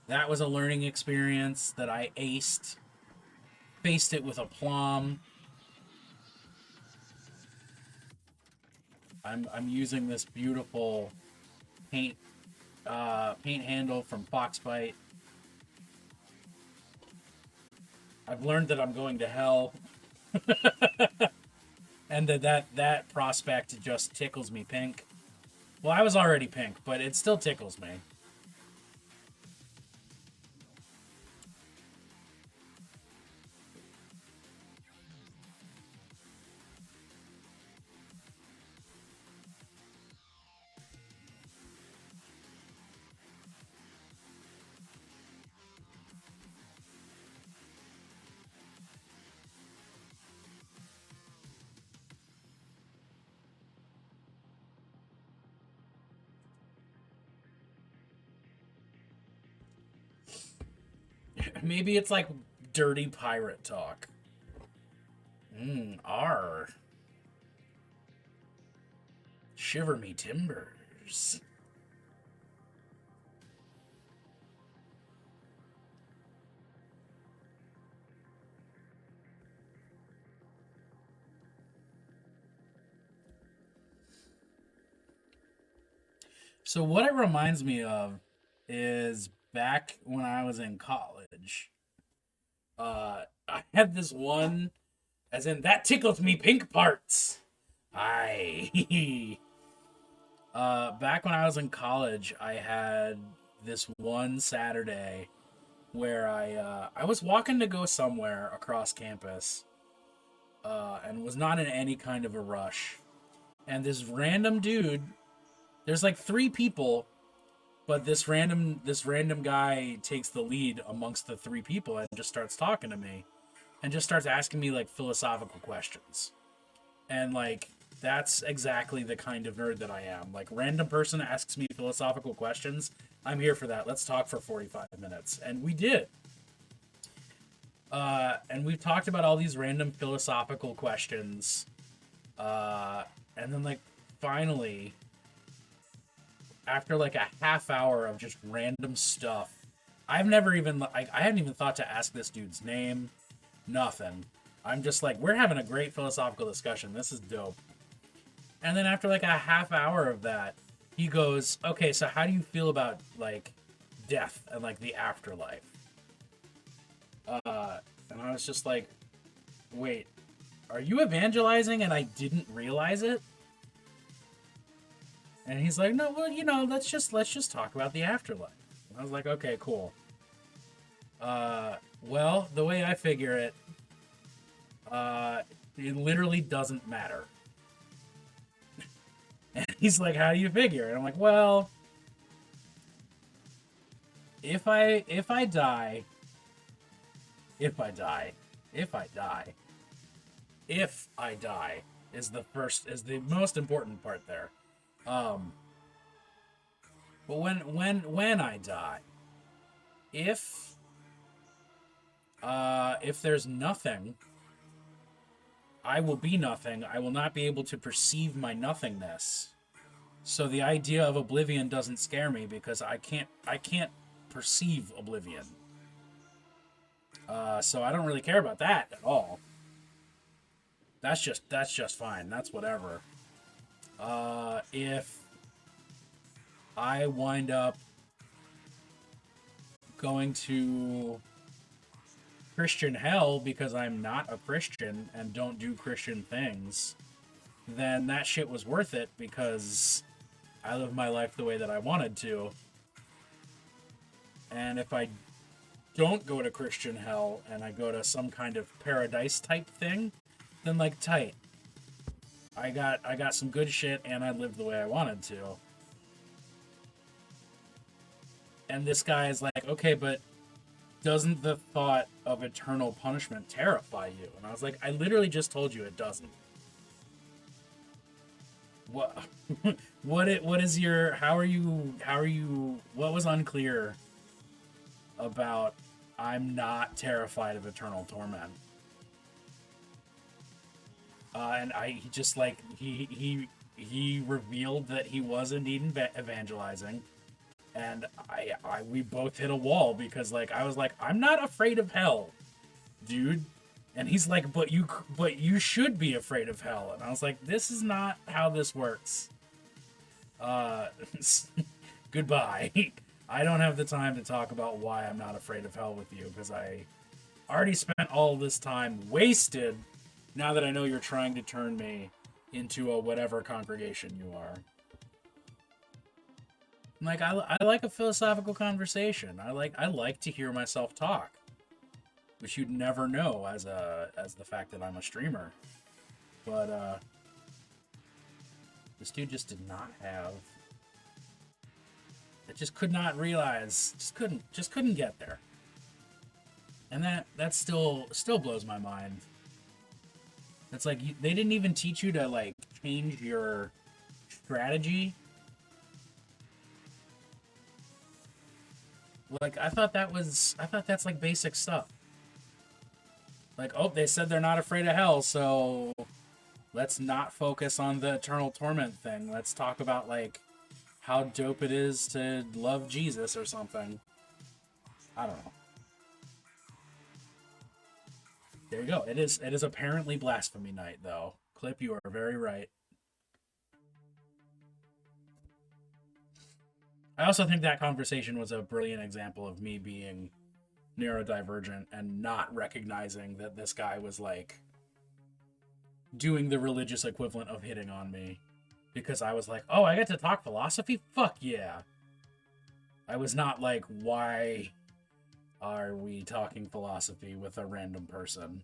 That was a learning experience that I aced. Faced it with aplomb. I'm using this beautiful paint handle from Foxbite. I've learned that I'm going to hell. And that prospect just tickles me pink. Well, I was already pink, but it still tickles me. Maybe it's like dirty pirate talk. R. Shiver me timbers. So what it reminds me of is back when I was in college. I had this one, as in that tickles me pink parts. Back when I was in college, I had this one Saturday where I was walking to go somewhere across campus, and was not in any kind of a rush. And this random dude, there's like 3 people, but this random guy takes the lead amongst the 3 people and just starts talking to me, and just starts asking me like philosophical questions. And like, that's exactly the kind of nerd that I am. Like, random person asks me philosophical questions, I'm here for that. Let's talk for 45 minutes. And we did. And we've talked about all these random philosophical questions. And then like, finally, after like a half hour of just random stuff, I hadn't even thought to ask this dude's name. Nothing. I'm just like, we're having a great philosophical discussion. This is dope. And then after like a half hour of that, he goes, okay, so how do you feel about like death and like the afterlife? And I was just like, wait, are you evangelizing and I didn't realize it? And he's like, no, well, let's just talk about the afterlife. And I was like, okay, cool. Well, the way I figure it, it literally doesn't matter. And he's like, how do you figure? And I'm like, well, if I die is the most important part there. But when I die, if there's nothing, I will be nothing. I will not be able to perceive my nothingness. So the idea of oblivion doesn't scare me because I can't perceive oblivion. So I don't really care about that at all. That's just fine. That's whatever. If I wind up going to Christian hell because I'm not a Christian and don't do Christian things, then that shit was worth it because I live my life the way that I wanted to. And if I don't go to Christian hell and I go to some kind of paradise type thing, then like, tight. I got some good shit and I lived the way I wanted to. And this guy is like, okay, but doesn't the thought of eternal punishment terrify you? And I was like, I literally just told you it doesn't. What what is your, how are you, what was unclear about I'm not terrified of eternal torment. And he just like he revealed that he was indeed evangelizing, and we both hit a wall because like I was like, I'm not afraid of hell, dude. And he's like, but you should be afraid of hell. And I was like, this is not how this works. Goodbye. I don't have the time to talk about why I'm not afraid of hell with you, because I already spent all this time wasted now that I know you're trying to turn me into a whatever congregation you are. Like, I like a philosophical conversation. I like to hear myself talk, which you'd never know as the fact that I'm a streamer. But this dude just did not have. I just could not realize. Just couldn't get there. And that still blows my mind. It's like they didn't even teach you to like change your strategy. Like I thought that's like basic stuff. Like, oh, they said they're not afraid of hell, so let's not focus on the eternal torment thing. Let's talk about like how dope it is to love Jesus or something. I don't know. There you go. It is apparently blasphemy night, though. Clip, you are very right. I also think that conversation was a brilliant example of me being neurodivergent and not recognizing that this guy was like doing the religious equivalent of hitting on me, because I was like, oh, I get to talk philosophy? Fuck yeah. I was not like, why are we talking philosophy with a random person?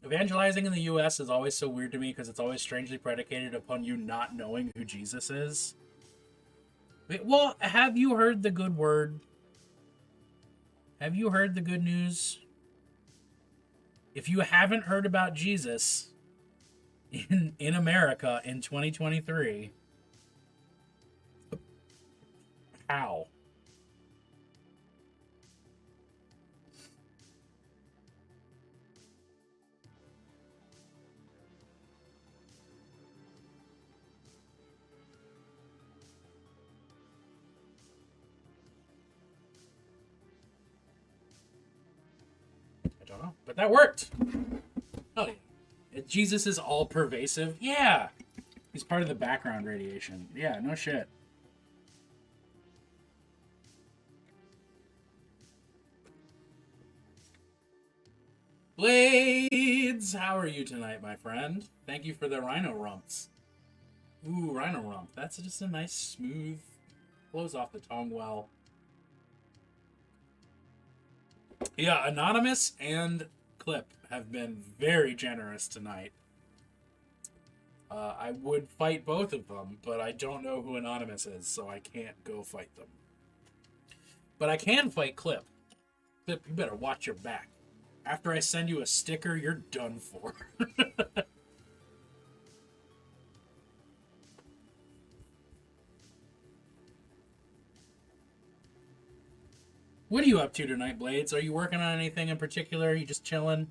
Evangelizing in the US is always so weird to me because it's always strangely predicated upon you not knowing who Jesus is. Well, have you heard the good word? Have you heard the good news? If you haven't heard about Jesus in America in 2023, how? I don't know, but that worked. Oh yeah. Jesus is all pervasive. Yeah. He's part of the background radiation. Yeah, no shit. Blades, how are you tonight, my friend? Thank you for the rhino rumps. Ooh, rhino rump. That's just a nice, smooth, flows off the tongue well. Yeah, Anonymous and Clip have been very generous tonight. I would fight both of them, but I don't know who Anonymous is, so I can't go fight them. But I can fight Clip. Clip, you better watch your back. After I send you a sticker, you're done for. What are you up to tonight, Blades? Are you working on anything in particular? Are you just chilling?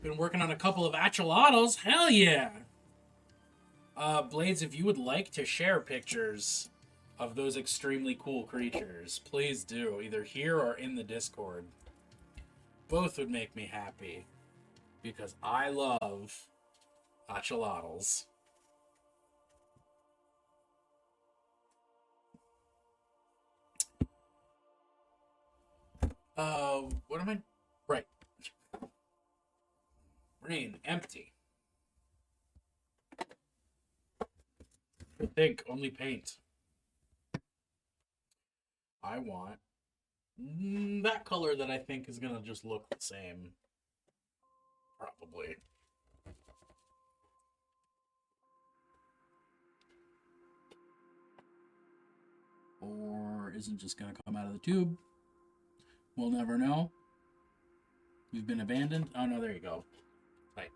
Been working on a couple of axolotls. Hell yeah! Blades, if you would like to share pictures of those extremely cool creatures, please do, either here or in the Discord. Both would make me happy, because I love axolotls. What am I? Right. Brain empty. Think, only paint. I want that color that I think is gonna just look the same. Probably. Or isn't just gonna come out of the tube. We'll never know. You've been abandoned. Oh no, there you go. Right.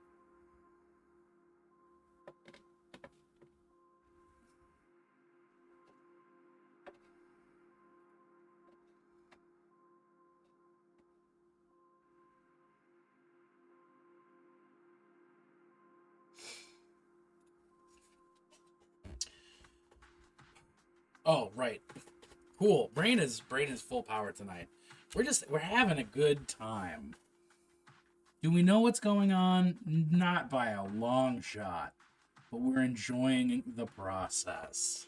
Oh, right. Cool. Brain is full power tonight. We're having a good time. Do we know what's going on? Not by a long shot, but we're enjoying the process.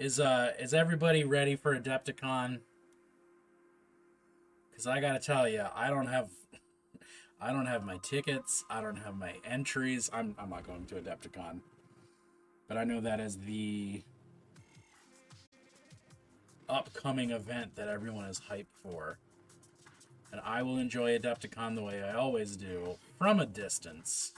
Is everybody ready for Adepticon? Because I gotta tell you, I don't have my tickets. I don't have my entries. I'm not going to Adepticon, but I know that is the upcoming event that everyone is hyped for, and I will enjoy Adepticon the way I always do, from a distance.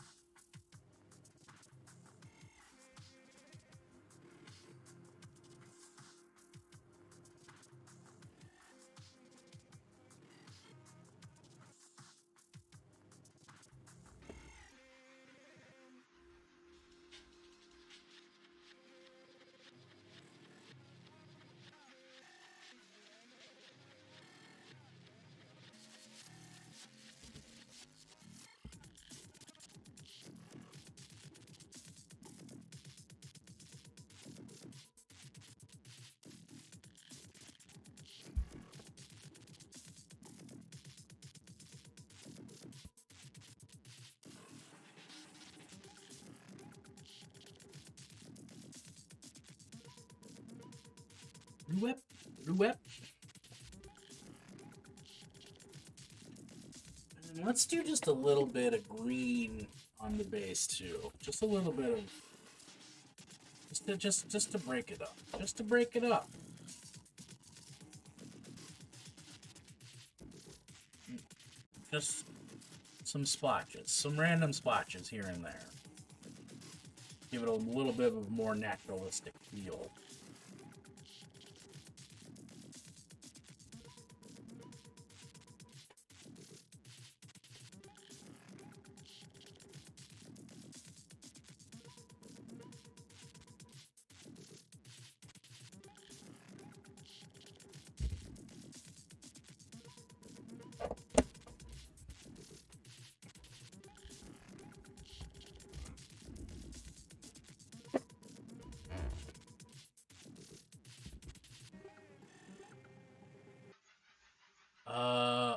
Whip, whip. And let's do just a little bit of green on the base too. Just a little bit of, just to break it up. Just to break it up. Just some splotches, some random splotches here and there. Give it a little bit of a more naturalistic feel.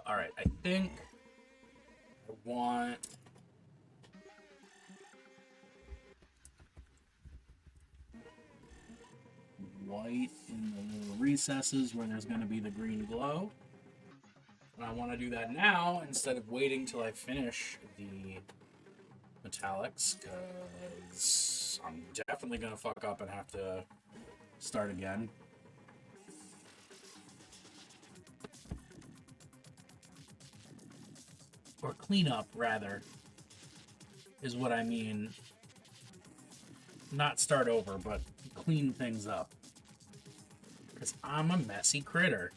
Alright, I think I want white in the little recesses where there's going to be the green glow. And I want to do that now instead of waiting till I finish the metallics, because I'm definitely going to fuck up and have to start again. Or clean up, rather, is what I mean. Not start over, but clean things up. Because I'm a messy critter.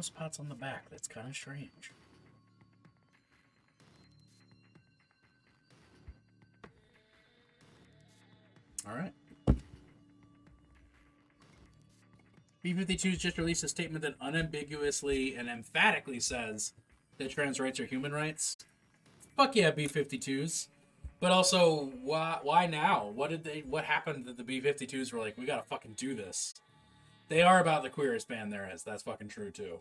no spots on the back. That's kind of strange. All right. B-52's just released a statement that unambiguously and emphatically says that trans rights are human rights. Fuck yeah, B-52s. But also, why now? What happened that the B-52s were like, we gotta fucking do this? They are about the queerest band there is. That's fucking true, too.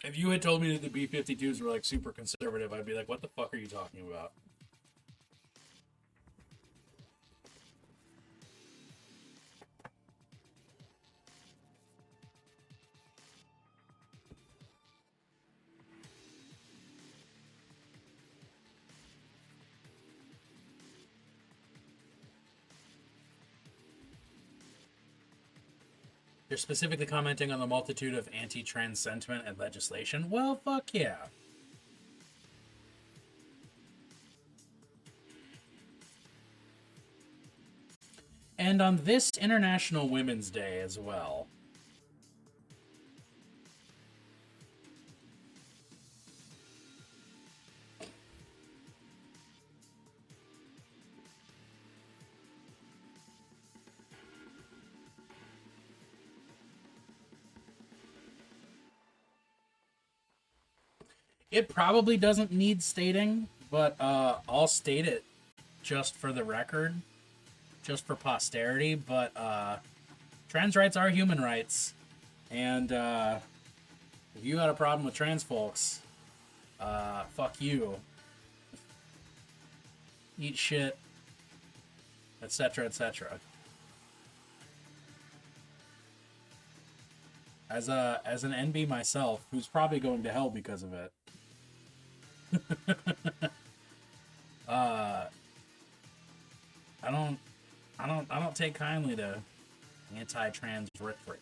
If you had told me that the B-52s were, like, super conservative, I'd be like, what the fuck are you talking about? They're specifically commenting on the multitude of anti-trans sentiment and legislation. Well, fuck yeah. And on this International Women's Day as well. It probably doesn't need stating, but I'll state it just for the record, just for posterity. But trans rights are human rights, and if you had a problem with trans folks, fuck you. Eat shit, etc., etc. As an NB myself, who's probably going to hell because of it. I don't take kindly to anti-trans rhetoric.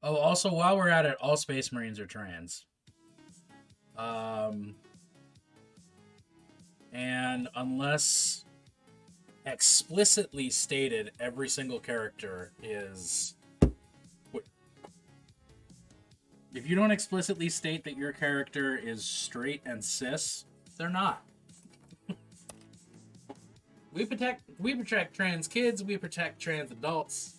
Oh, also, while we're at it, all Space Marines are trans. And unless explicitly stated, every single character is... If you don't explicitly state that your character is straight and cis, they're not. We protect trans kids, we protect trans adults.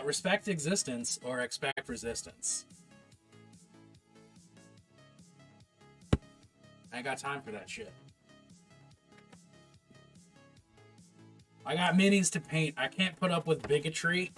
Respect existence or expect resistance. I ain't got time for that shit. I got minis to paint. I can't put up with bigotry.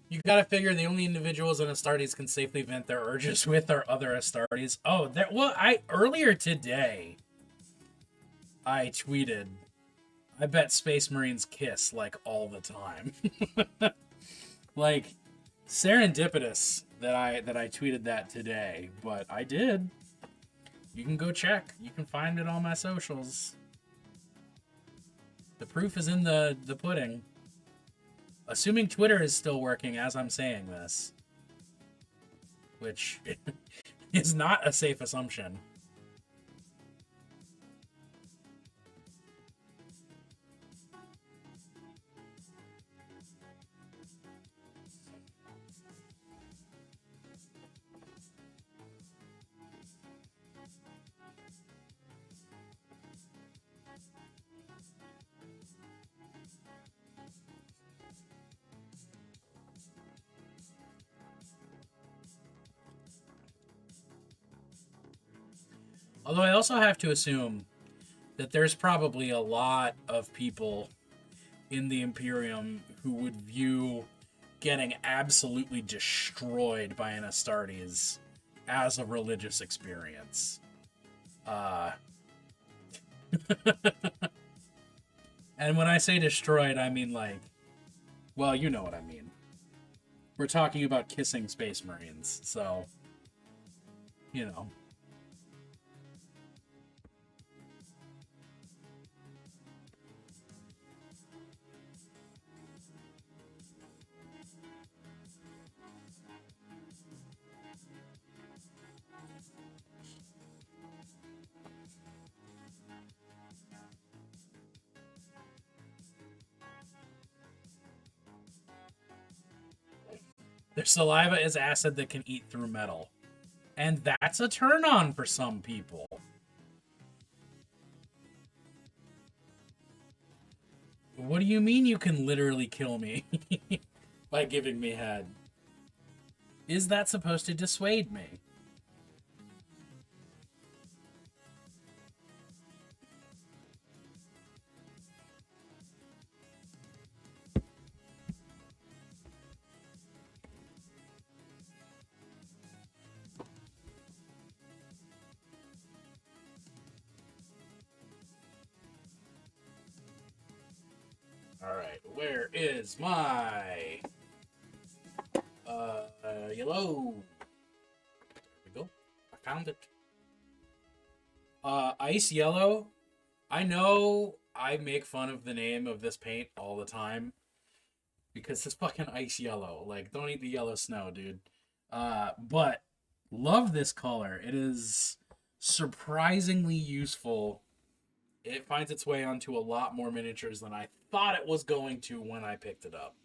You gotta figure the only individuals in Astartes can safely vent their urges with are other Astartes. Oh, earlier today, I tweeted, I bet Space Marines kiss, like, all the time. Like, serendipitous that I tweeted that today, but I did. You can go check. You can find it on my socials. The proof is in the pudding. Assuming Twitter is still working as I'm saying this. Which is not a safe assumption. Although I also have to assume that there's probably a lot of people in the Imperium who would view getting absolutely destroyed by an Astartes as a religious experience. And when I say destroyed, I mean like, well, you know what I mean. We're talking about kissing Space Marines, so, you know. Their saliva is acid that can eat through metal. And that's a turn on for some people. What do you mean you can literally kill me by giving me head? Is that supposed to dissuade me? Alright, where is my yellow? There we go. I found it. Ice yellow. I know I make fun of the name of this paint all the time because it's fucking ice yellow. Like, don't eat the yellow snow, dude. But love this color. It is surprisingly useful. It finds its way onto a lot more miniatures than I thought it was going to when I picked it up.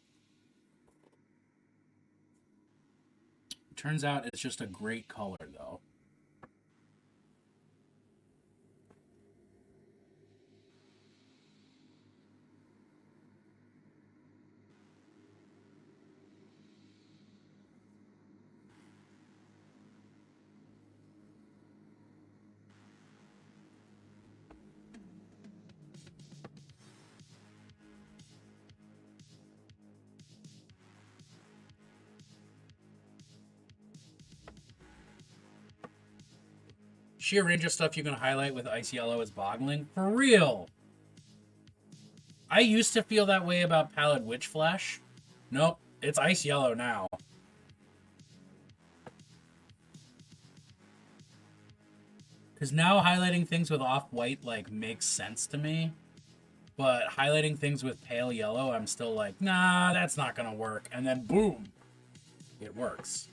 Turns out it's just a great color, though. Sheer range of stuff you can highlight with ice yellow is boggling. For real. I used to feel that way about Pallid Witch Flesh. Nope, it's ice yellow now. Because now highlighting things with off-white, like, makes sense to me. But highlighting things with pale yellow, I'm still like, nah, that's not gonna work. And then boom, it works.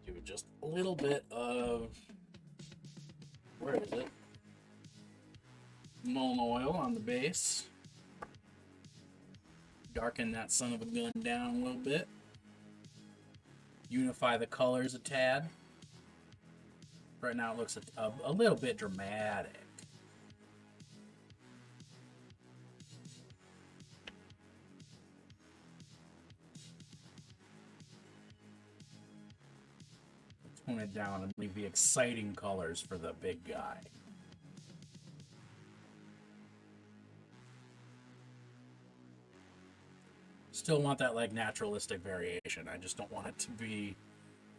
Do just a little bit of, where is it? Molten oil on the base. Darken that son of a gun down a little bit. Unify the colors a tad. Right now it looks a little bit dramatic. Tone it down and leave the exciting colors for the big guy. Still want that like naturalistic variation. I just don't want it to be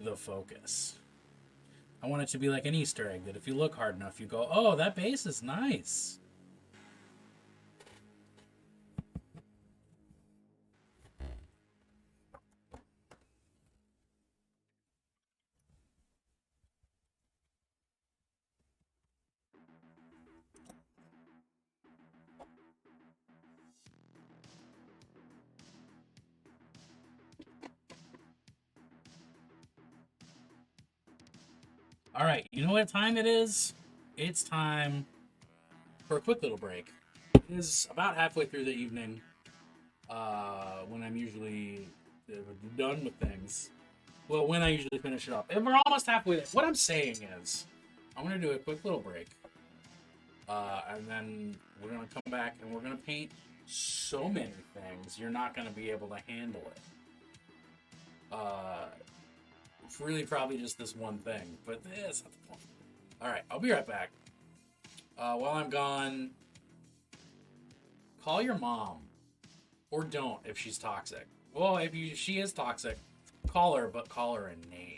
the focus. I want it to be like an Easter egg that if you look hard enough, you go, oh, that base is nice. All right, you know what time it is? It's time for a quick little break. It is about halfway through the evening when I'm usually done with things. Well, when I usually finish it up. And we're almost halfway there. What I'm saying is, I'm going to do a quick little break. And then we're going to come back and we're going to paint so many things, you're not going to be able to handle it. It's really probably just this one thing, but that's not the point. All right, I'll be right back. While I'm gone, call your mom, or don't if she's toxic. Well, if she is toxic, call her, but call her a name.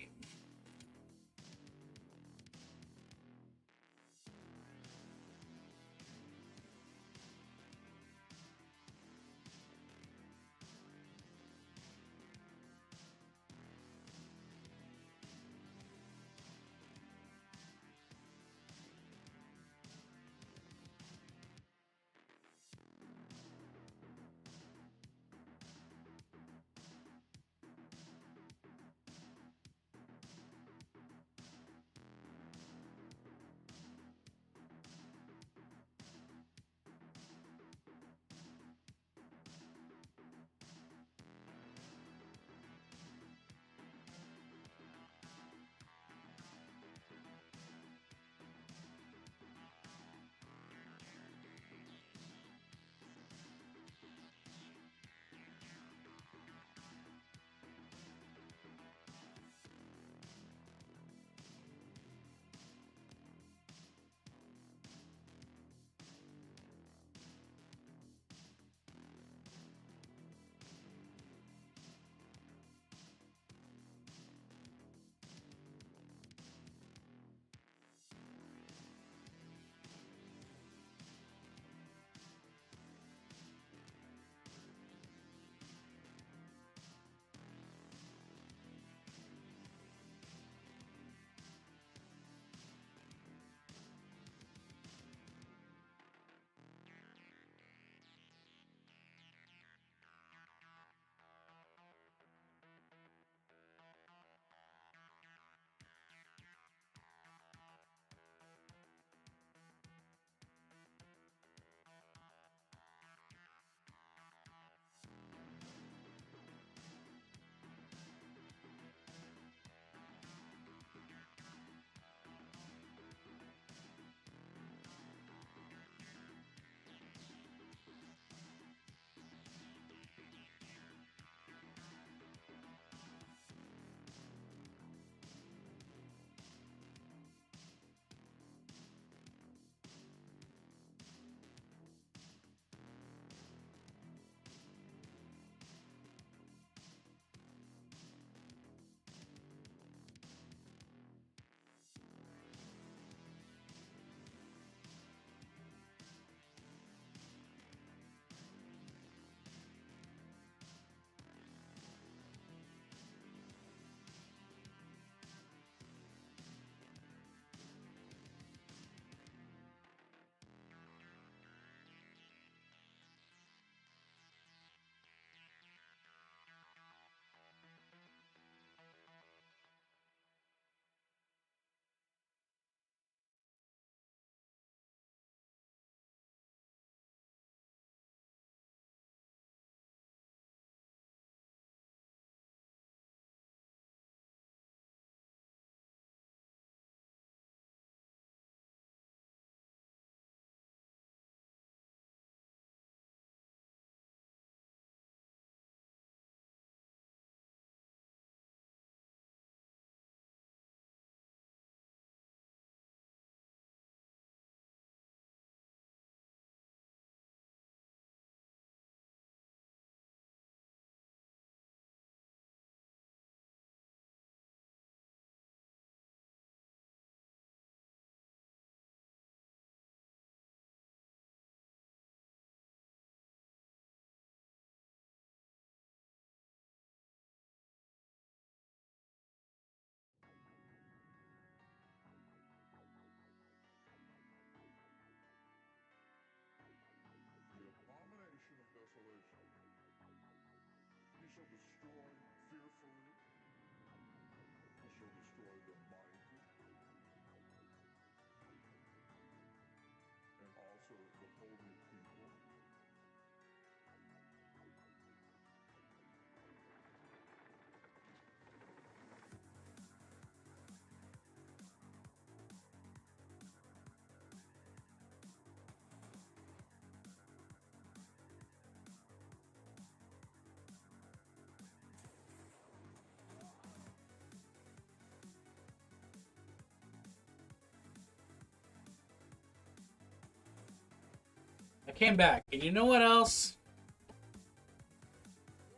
came back. And you know what else?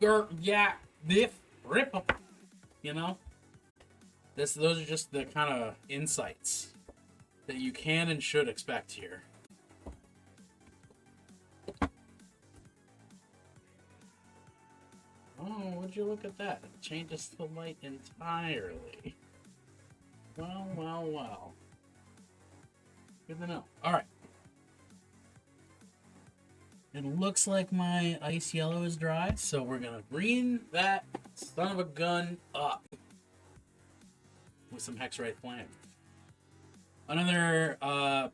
Yeah, rip 'em. You know? Those are just the kind of insights that you can and should expect here. Oh, would you look at that? It changes the light entirely. Well, well, well. Good to know. Alright. It looks like my ice yellow is dry, so we're gonna green that son of a gun up with some Hexrite Flame. Another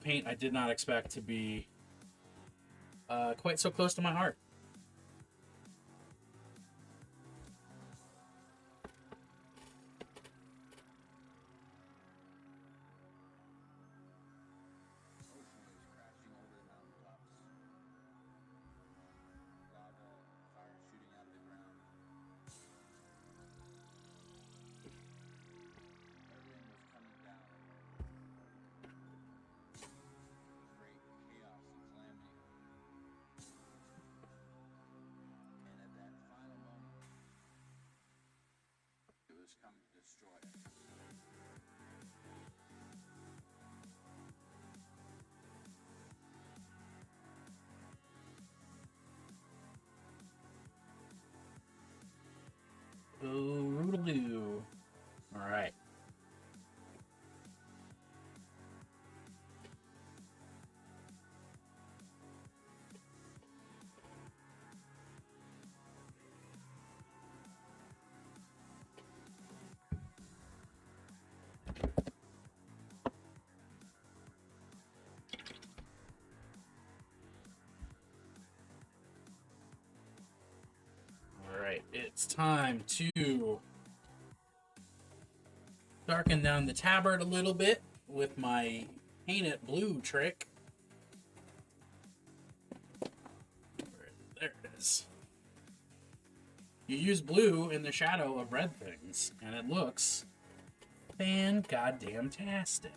paint I did not expect to be quite so close to my heart. Oh, roodaloo. Alright. Alright, it's time to darken down the tabard a little bit with my paint it blue trick. There it is. You use blue in the shadow of red things, and it looks fan-goddamn-tastic.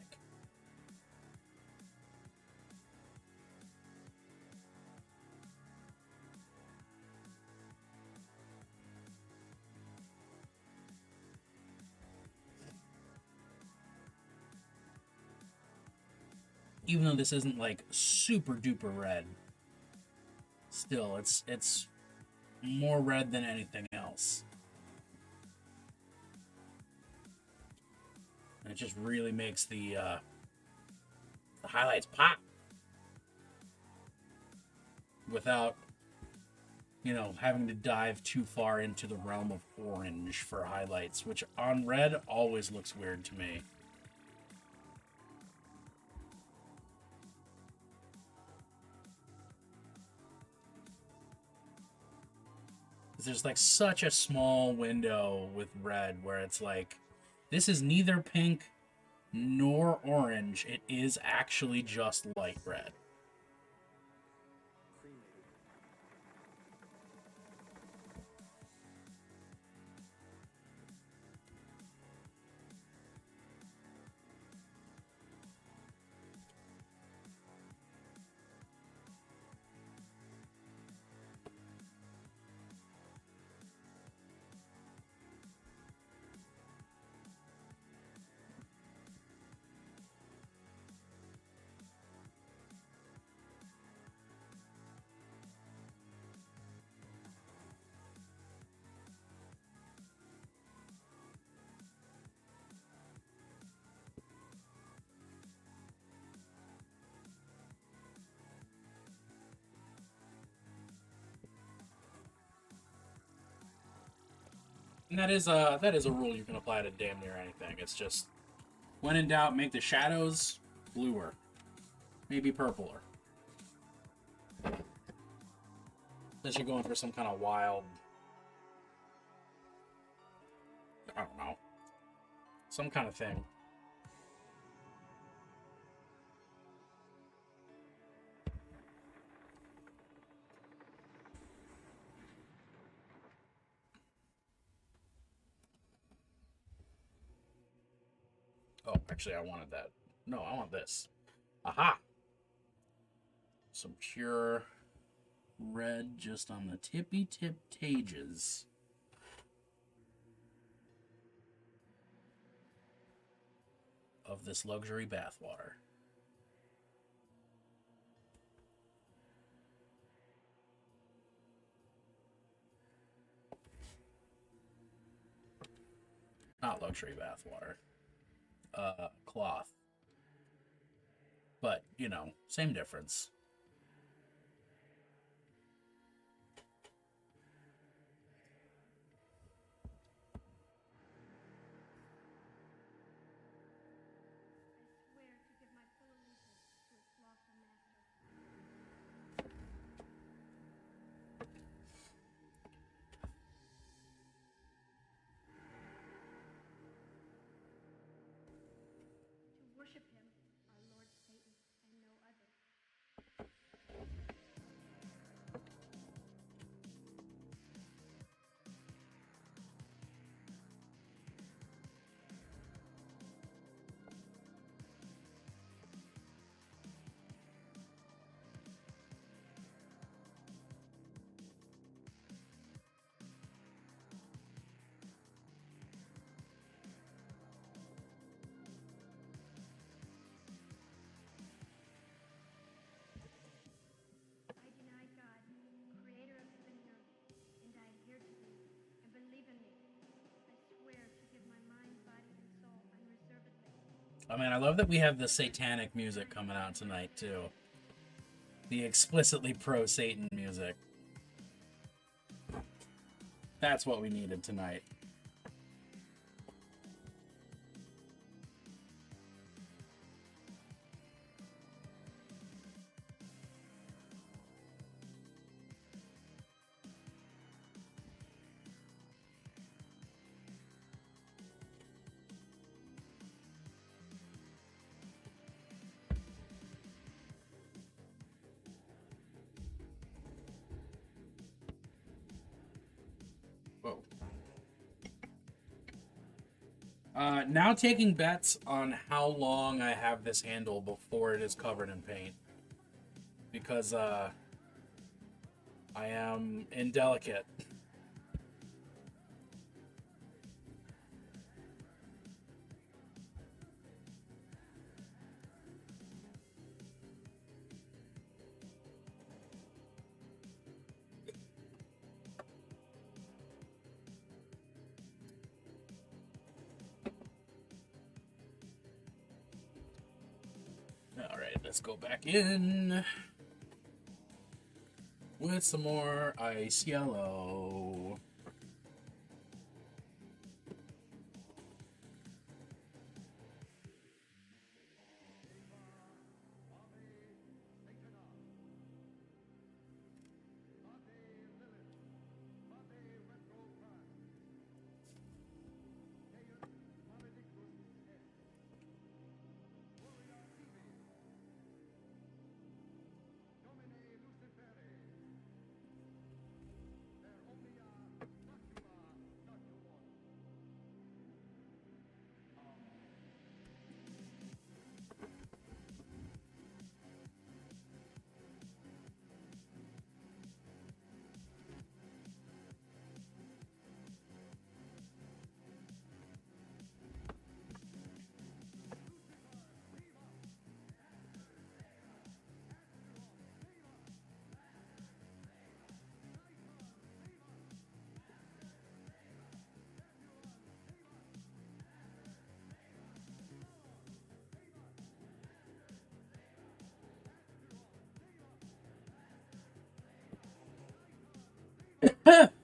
Even though this isn't like super duper red, still it's more red than anything else. And it just really makes the highlights pop without, you know, having to dive too far into the realm of orange for highlights, which on red always looks weird to me. There's like such a small window with red where it's like, this is neither pink nor orange. It is actually just light red. And that is a rule you can apply to damn near anything. It's just, when in doubt, make the shadows bluer, maybe purpler. Unless you're going for some kind of wild, I don't know, some kind of thing. Oh, actually, I wanted that. No, I want this. Aha! Some pure red just on the tippy tip tages. Of this luxury bathwater. Not luxury bathwater. Cloth. But, you know, same difference. Worship him, our Lord Satan, and no other. I deny God, creator of heaven and earth, and I adhere to thee, and believe in me. I swear to give my mind, body, and soul unreservedly. I mean, I love that we have the satanic music coming out tonight, too. The explicitly pro-Satan music. That's what we needed tonight. Whoa. Now taking bets on how long I have this handle before it is covered in paint. Because, I am indelicate. Alright, let's go back in with some more ice yellow.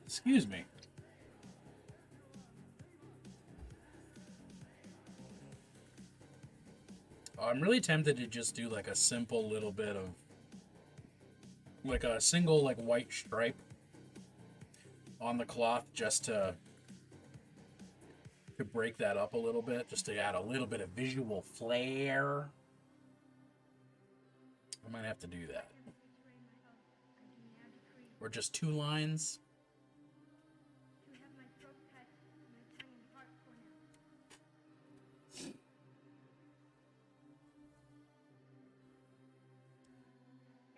Excuse me. I'm really tempted to just do like a simple little bit of like a single like white stripe on the cloth just to break that up a little bit, just to add a little bit of visual flair. I might have to do that. Or just two lines. To have my throat cut, my tongue and heart torn out.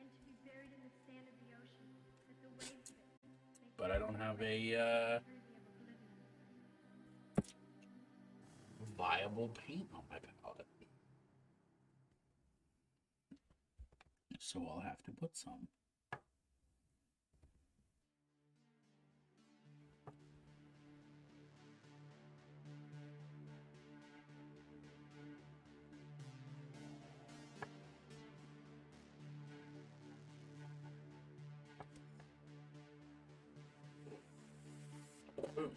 And to be buried in the sand of the ocean. But I don't have a viable paint on my palette. So I'll have to put some. Boom.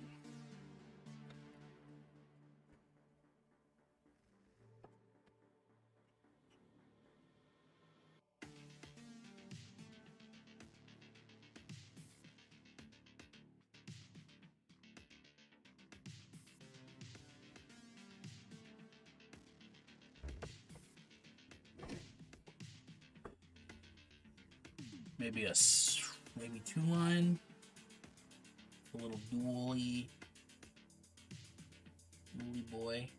Maybe maybe 2-line, a little dually boy.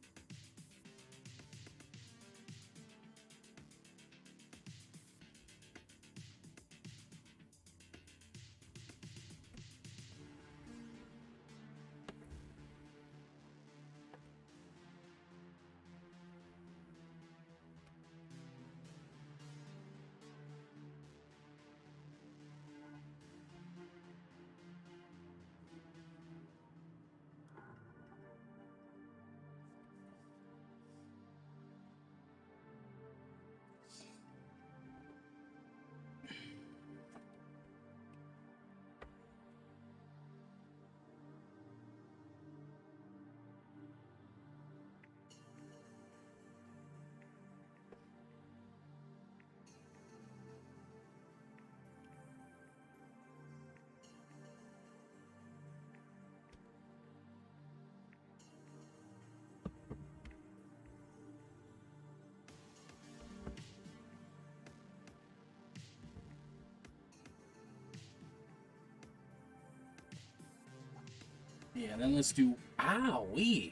Yeah, then let's do... Owie!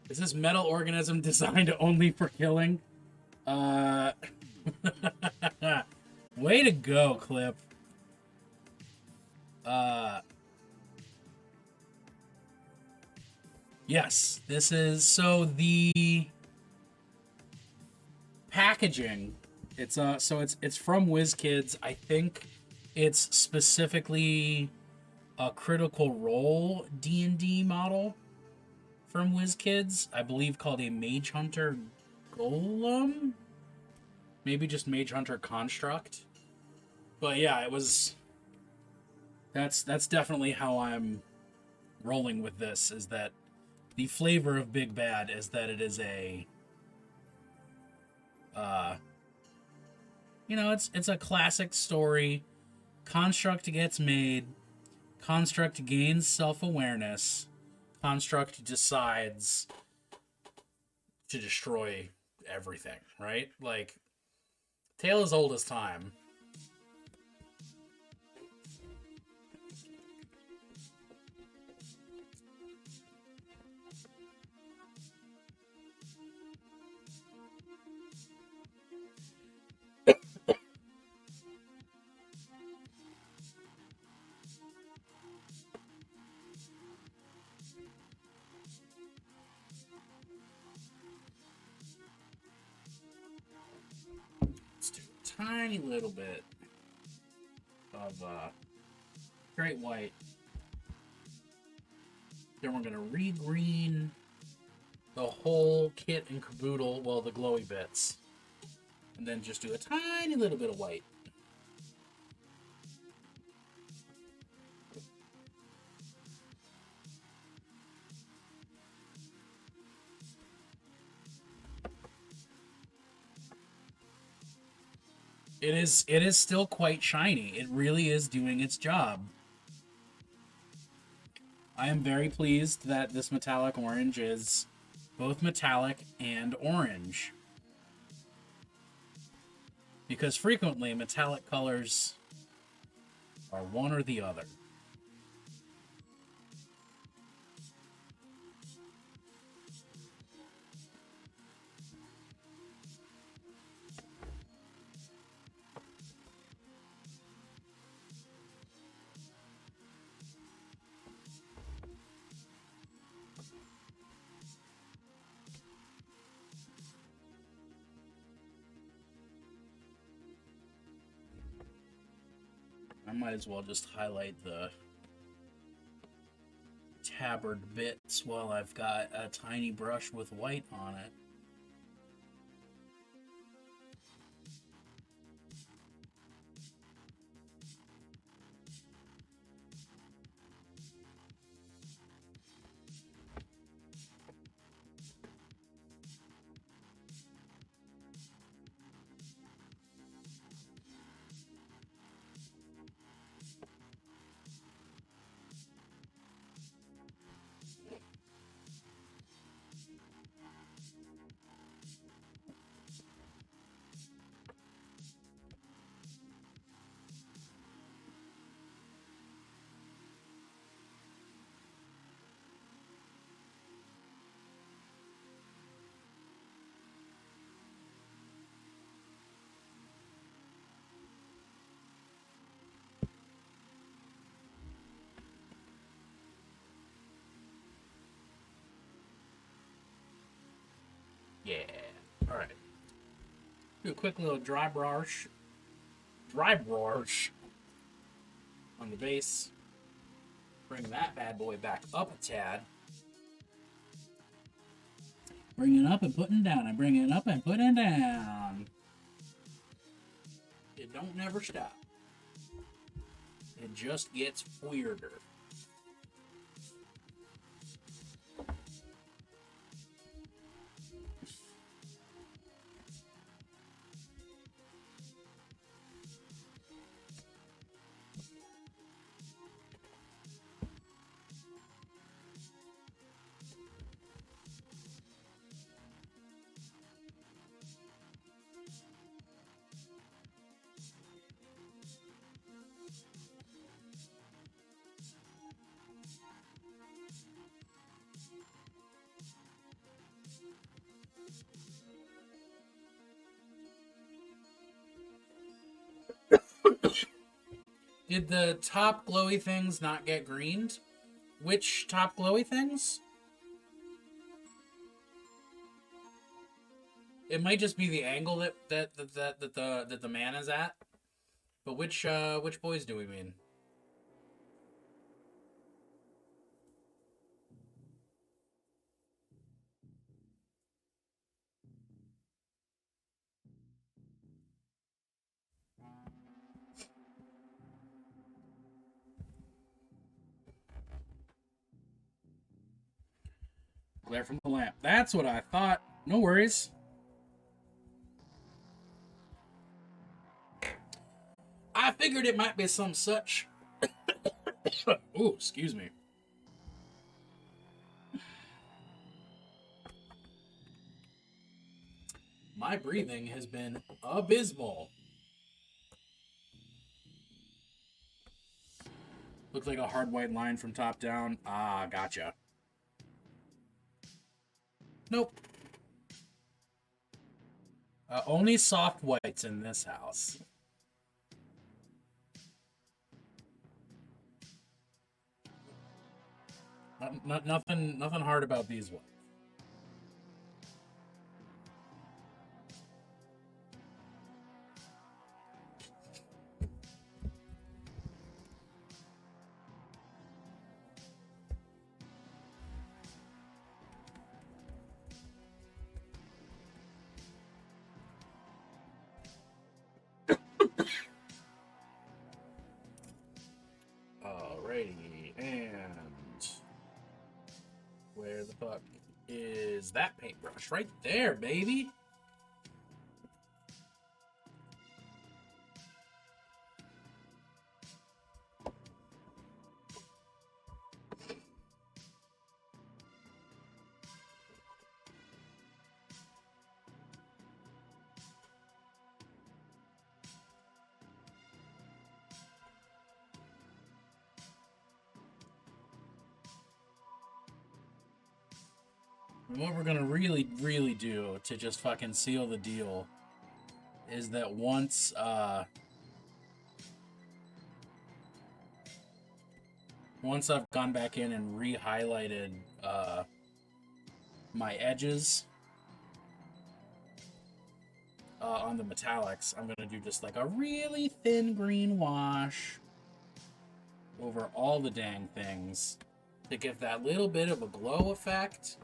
Is this metal organism designed only for killing? Way to go, Clip. Yes, this is... So the packaging, it's from WizKids. I think it's specifically a Critical Role D&D model from WizKids, I believe called a Mage Hunter Golem? Maybe just Mage Hunter Construct. But yeah, it was... That's definitely how I'm rolling with this, is that the flavor of Big Bad is that it is a... it's a classic story. Construct gets made. Construct gains self-awareness. Construct decides to destroy everything, right? Like, tale as old as time. Let's do a tiny little bit of Great White. Then we're gonna re-green the whole kit and caboodle, well, the glowy bits. And then just do a tiny little bit of white. It is still quite shiny. It really is doing its job. I am very pleased that this metallic orange is both metallic and orange. Because frequently metallic colors are one or the other. I might as well just highlight the tabard bits while I've got a tiny brush with white on it. Yeah. All right. Do a quick little dry brush on the base. Bring that bad boy back up a tad. Bring it up and putting down. I bring it up and putting down. It don't never stop. It just gets weirder. Did the top glowy things not get greened? Which top glowy things? It might just be the angle that the man is at. But which boys do we mean? Glare from the lamp. That's what I thought. No worries. I figured it might be some such. Ooh, excuse me. My breathing has been abysmal. Looks like a hard white line from top down. Ah, gotcha. Nope. Only soft whites in this house. Nothing hard about these ones. Alrighty, and where the fuck is that paintbrush? Right there, baby. And what we're gonna really do to just fucking seal the deal is that once I've gone back in and re-highlighted my edges on the metallics, I'm gonna do just like a really thin green wash over all the dang things to give that little bit of a glow effect.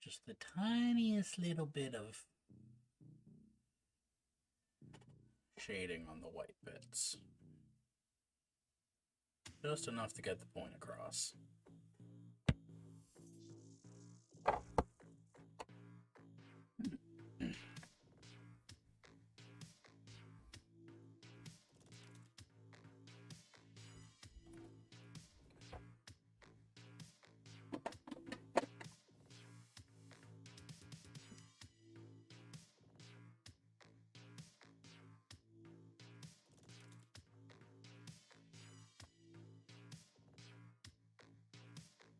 Just the tiniest little bit of shading on the white bits. Just enough to get the point across.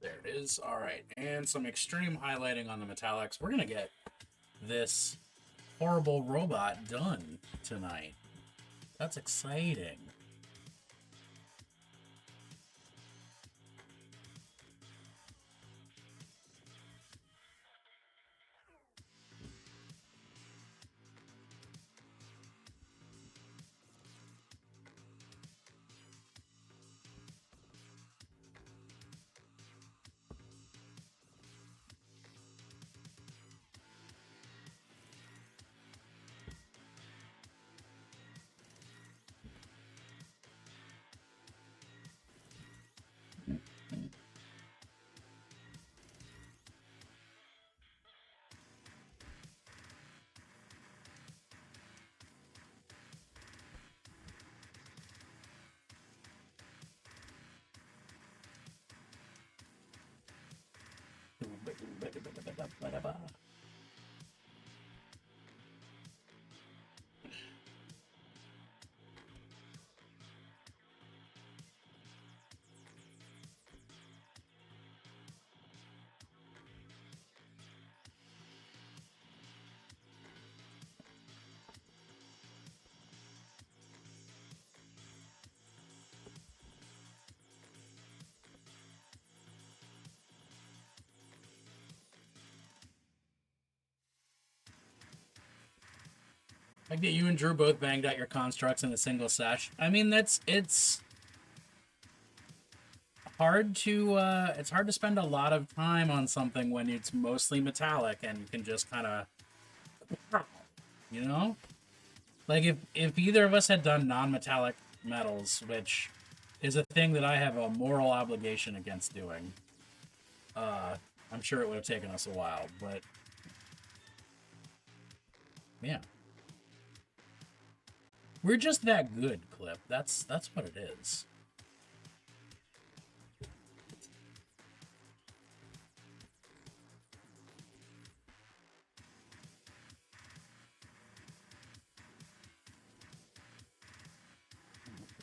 There it is. All right, and some extreme highlighting on the metallics. We're gonna get this horrible robot done tonight. That's exciting. Like that you and Drew both banged out your constructs in a single sesh. I mean, it's hard to spend a lot of time on something when it's mostly metallic and you can just kind of, you know, like if either of us had done non-metallic metals, which is a thing that I have a moral obligation against doing, I'm sure it would have taken us a while, but yeah. We're just that good, Clip. That's what it is.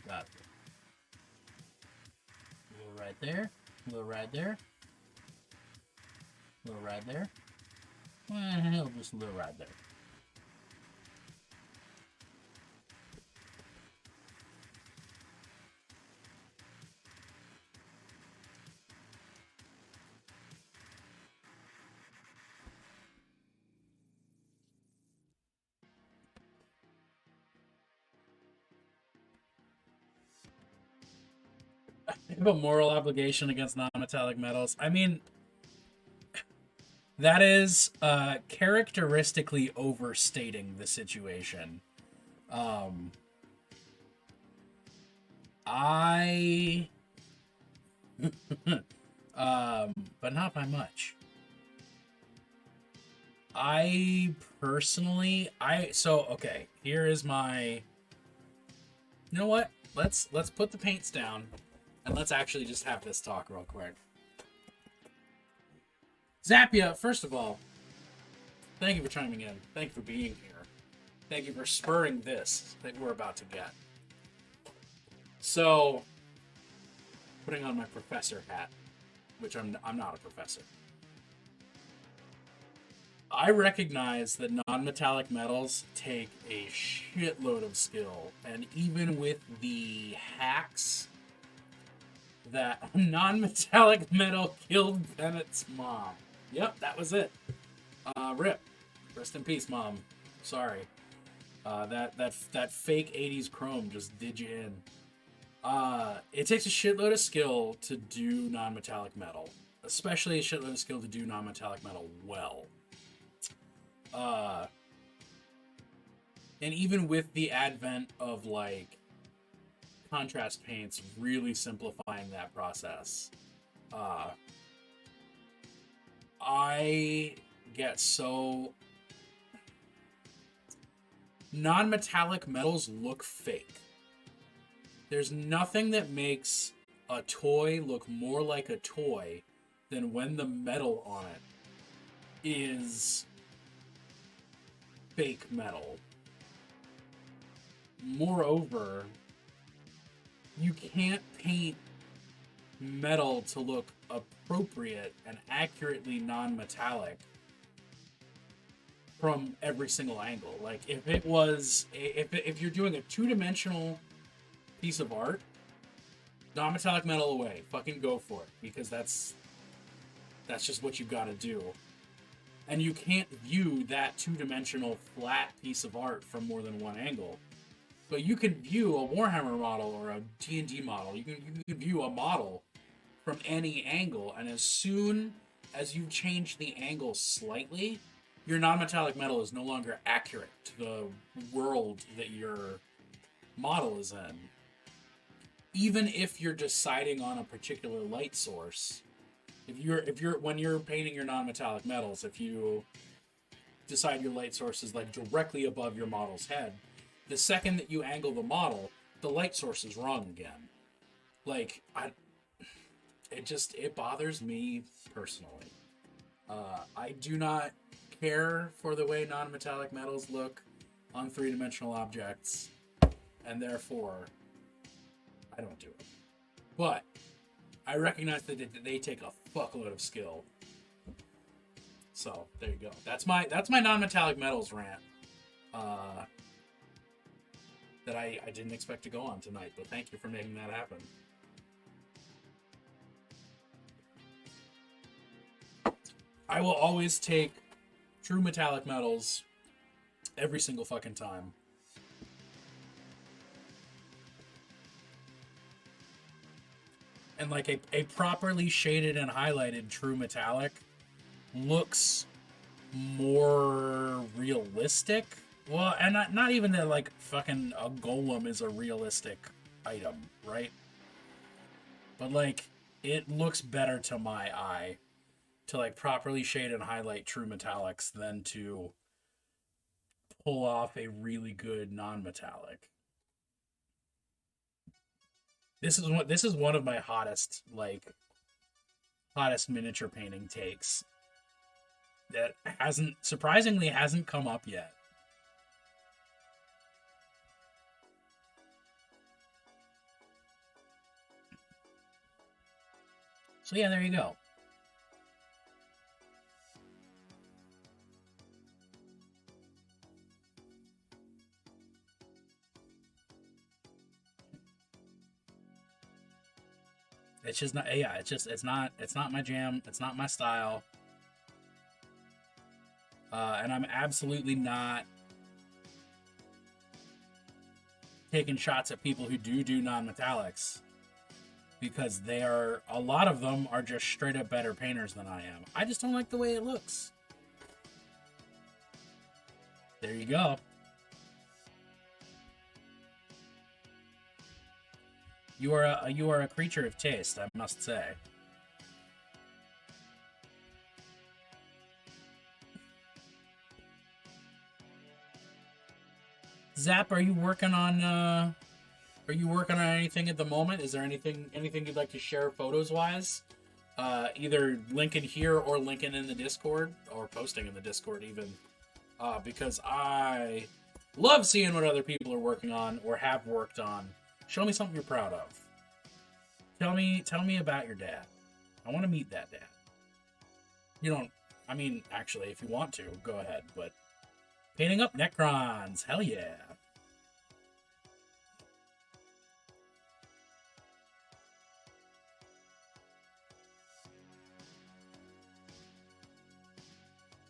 Got it. A little right there. A little right there. A little right there. Well, just a little right there. I have a moral obligation against non-metallic metals. I mean, That is characteristically overstating the situation. Um, I, but not by much. I personally, okay. Here is my. You know what? Let's put the paints down, and let's actually just have this talk real quick. Zappia, first of all, thank you for chiming in. Thank you for being here. Thank you for spurring this that we're about to get. So, putting on my professor hat, which I'm not a professor. I recognize that non-metallic metals take a shitload of skill, and even with the hacks that non-metallic metal killed Bennett's mom. Yep, that was it. Rip. Rest in peace, Mom. Sorry. That fake 80s chrome just did you in. It takes a shitload of skill to do non-metallic metal. Especially a shitload of skill to do non-metallic metal well. And even with the advent of, like, contrast paints really simplifying that process, I get so... Non-metallic metals look fake. There's nothing that makes a toy look more like a toy than when the metal on it is fake metal. Moreover, you can't paint metal to look appropriate and accurately non-metallic from every single angle. Like, if it was, if you're doing a two-dimensional piece of art, non-metallic metal away, fucking go for it, because that's just what you've got to do. And you can't view that two-dimensional flat piece of art from more than one angle. But you can view a Warhammer model or a D&D model. You can view a model from any angle, and as soon as you change the angle slightly, your non-metallic metal is no longer accurate to the world that your model is in. Even if you're deciding on a particular light source, when you're painting your non-metallic metals, if you decide your light source is like directly above your model's head, the second that you angle the model, the light source is wrong again. Like, it bothers me personally. I do not care for the way non-metallic metals look on three-dimensional objects, and therefore, I don't do it. But I recognize that they take a fuckload of skill. So there you go. That's my non-metallic metals rant. That I didn't expect to go on tonight, but thank you for making that happen. I will always take true metallic metals every single fucking time. And like a properly shaded and highlighted true metallic looks more realistic. Well, and not even that, like, fucking a golem is a realistic item, right? But, like, it looks better to my eye to, like, properly shade and highlight true metallics than to pull off a really good non-metallic. This is one of my hottest miniature painting takes that surprisingly hasn't come up yet. So yeah, there you go. It's just not, yeah, it's not my jam. It's not my style. And I'm absolutely not taking shots at people who do non-metallics. because a lot of them are just straight up better painters than I am. I just don't like the way it looks. There you go. You are a creature of taste, I must say. Zap, are you working on anything at the moment? Is there anything you'd like to share photos wise? Either linking here or linking in the Discord or posting in the Discord even. Because I love seeing what other people are working on or have worked on. Show me something you're proud of. Tell me about your dad. I want to meet that dad. You don't, I mean, actually, if you want to, go ahead, but painting up Necrons, hell yeah.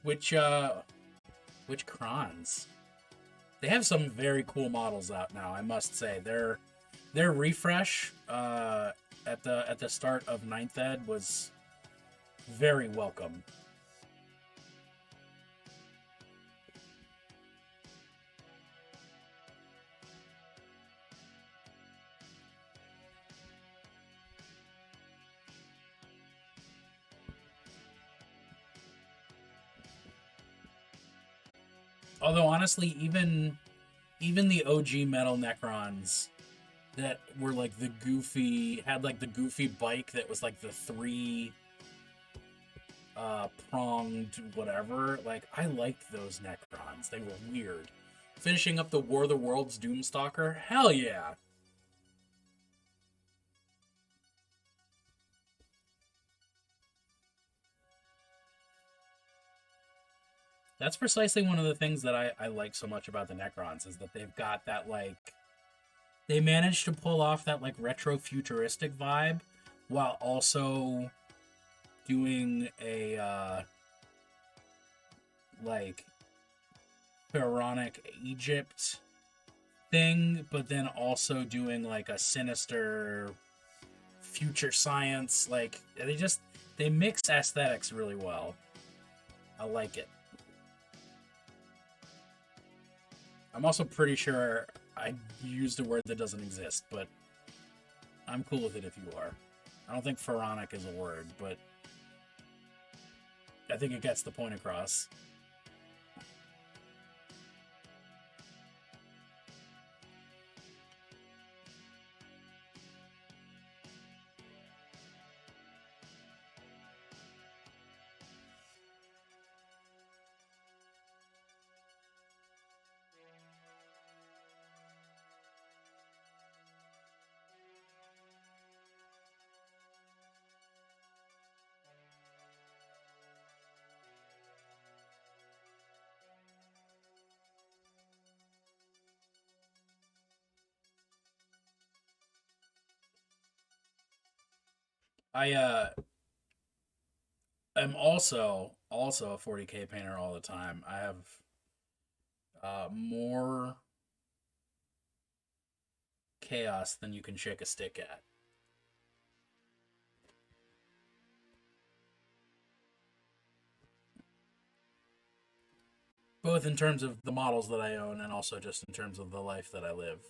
Which Crons? They have some very cool models out now, I must say. Their refresh at the start of 9th Ed was very welcome. Although honestly, even the OG metal Necrons that were like the goofy bike that was like the 3 pronged whatever, like I liked those Necrons. They were weird. Finishing up the War of the Worlds Doomstalker, hell yeah. That's precisely one of the things that I like so much about the Necrons, is that they've got that, like, they managed to pull off that, like, retro-futuristic vibe while also doing a, like, pharaonic Egypt thing, but then also doing, like, a sinister future science. Like, they mix aesthetics really well. I like it. I'm also pretty sure I used a word that doesn't exist, but I'm cool with it if you are. I don't think pharaonic is a word, but I think it gets the point across. I am also a 40K painter all the time. I have more chaos than you can shake a stick at. Both in terms of the models that I own and also just in terms of the life that I live.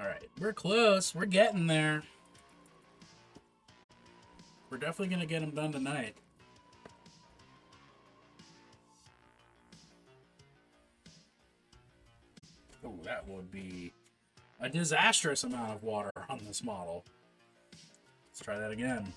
Alright, we're close. We're getting there. We're definitely going to get them done tonight. Oh, that would be a disastrous amount of water on this model. Let's try that again.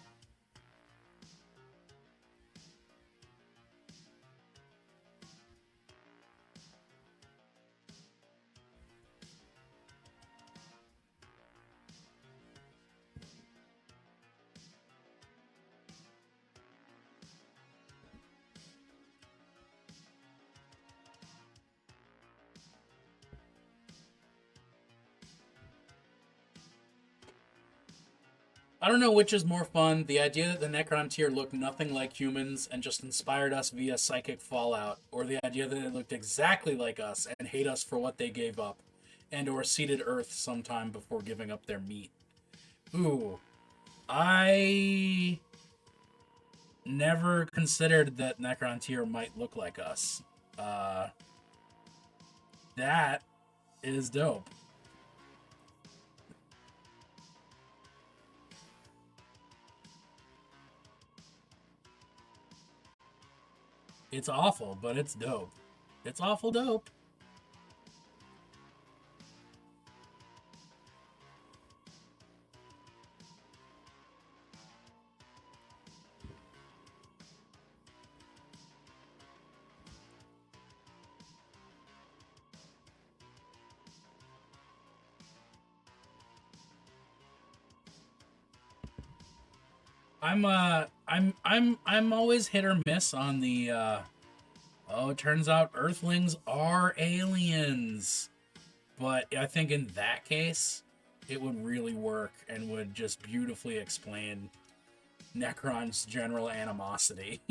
I don't know which is more fun, the idea that the Necrontyr looked nothing like humans and just inspired us via psychic fallout, or the idea that it looked exactly like us and hate us for what they gave up, and or seeded Earth sometime before giving up their meat. Ooh, I never considered that Necrontyr might look like us. That is dope. It's awful, but it's dope. It's awful dope. I'm always hit or miss on the oh, it turns out Earthlings are aliens. But I think in that case, it would really work and would just beautifully explain Necron's general animosity.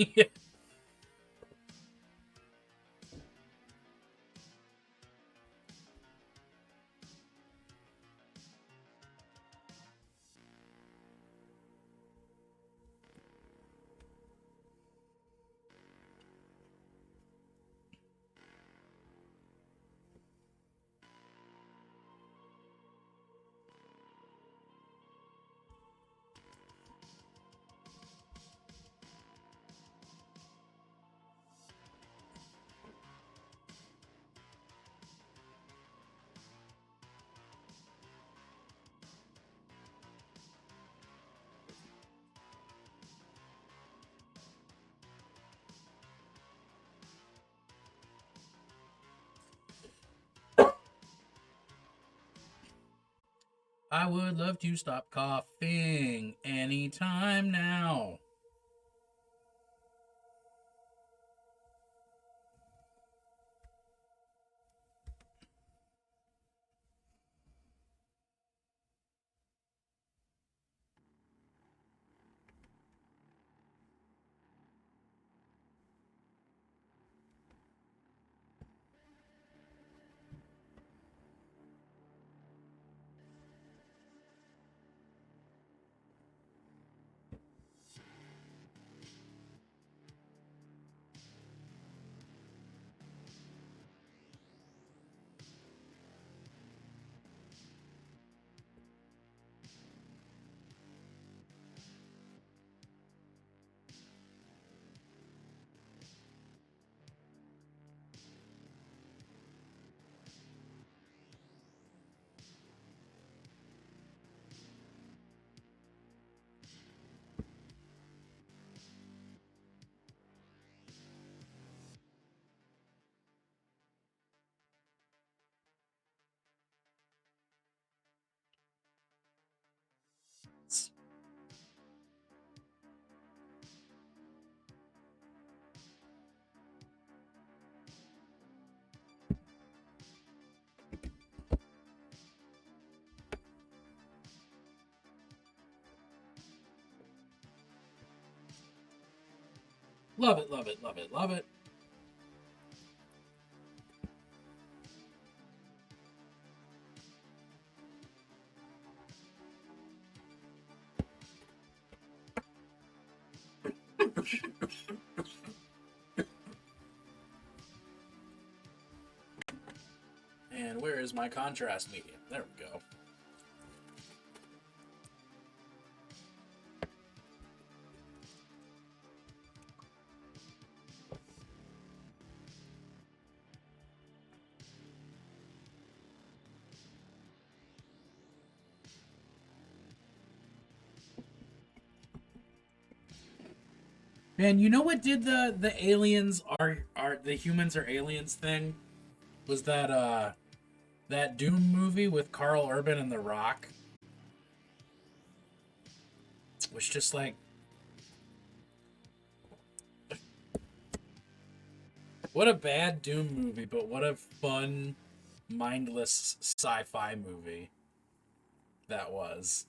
I would love to stop coughing anytime now. Love it, love it, love it, love it. And where is my contrast medium? There we go. Man, you know what did the aliens are the humans are aliens thing? Was that Doom movie with Carl Urban and The Rock? Was just like, what a bad Doom movie, but what a fun, mindless sci-fi movie that was.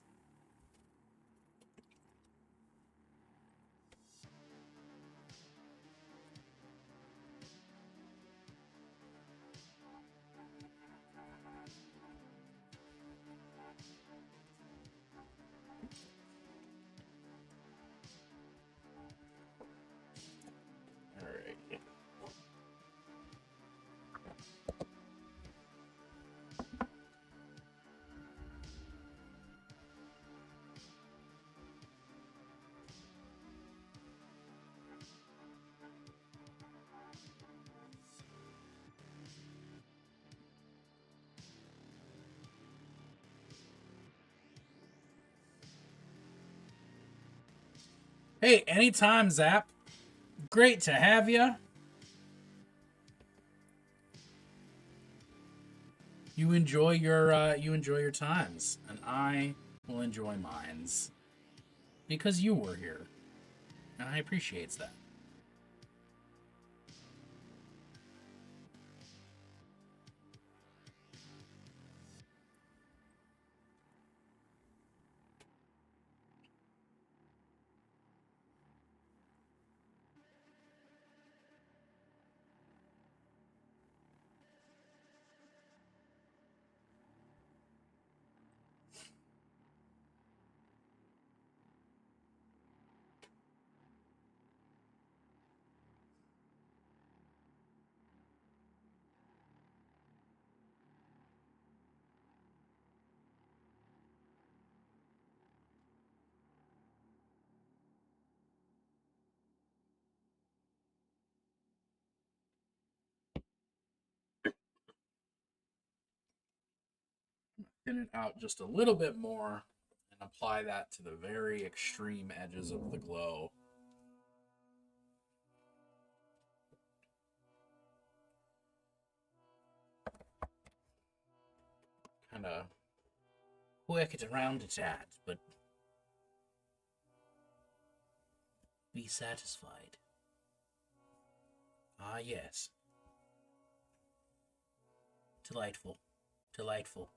Hey, anytime, Zap. Great to have you. You enjoy your times, and I will enjoy mines because you were here, and I appreciates that. Thin it out just a little bit more and apply that to the very extreme edges of the glow. Kind of work it around a tad, but be satisfied. Ah, yes. Delightful. Delightful.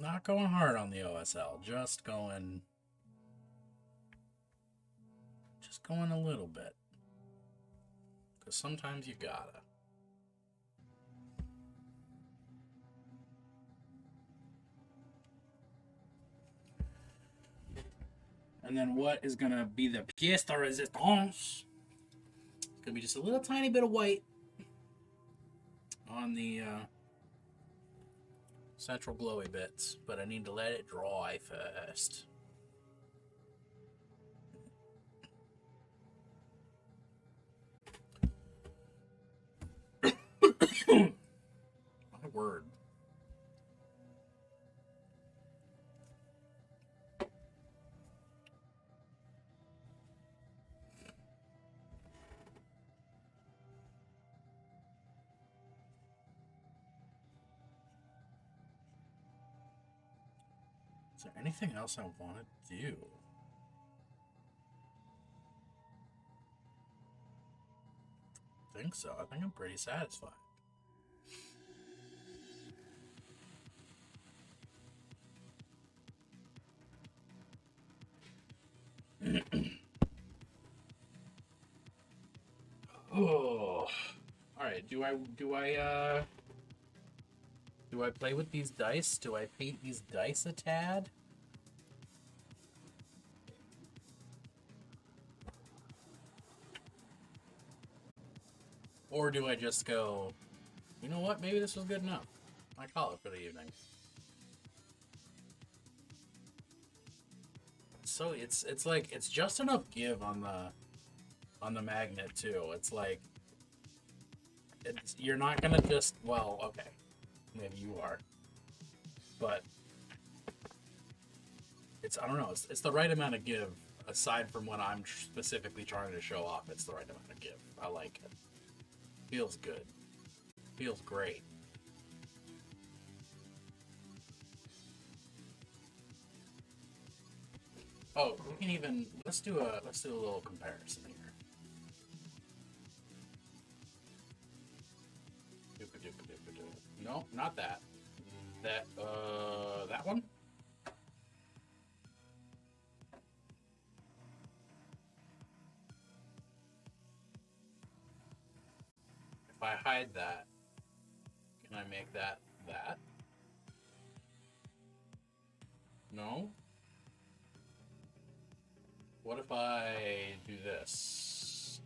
Not going hard on the OSL, just going a little bit. Because sometimes you gotta. And then what is gonna be the pièce de résistance? It's gonna be just a little tiny bit of white on the central glowy bits, but I need to let it dry first. My word. Is there anything else I want to do? I think so. I think I'm pretty satisfied. Oh. All right. Do I play with these dice? Do I paint these dice a tad? Or do I just go, you know what? Maybe this was good enough. I call it for the evening. So it's like it's just enough give on the magnet too. It's like you're not gonna just, well, okay, maybe you are, but I don't know. It's the right amount of give. Aside from what I'm specifically trying to show off, it's the right amount of give. I like it. Feels good. Feels great. Oh, we can even let's do a little comparison here. No, not that. That one. If I hide that, can I make that that? No? What if I do this?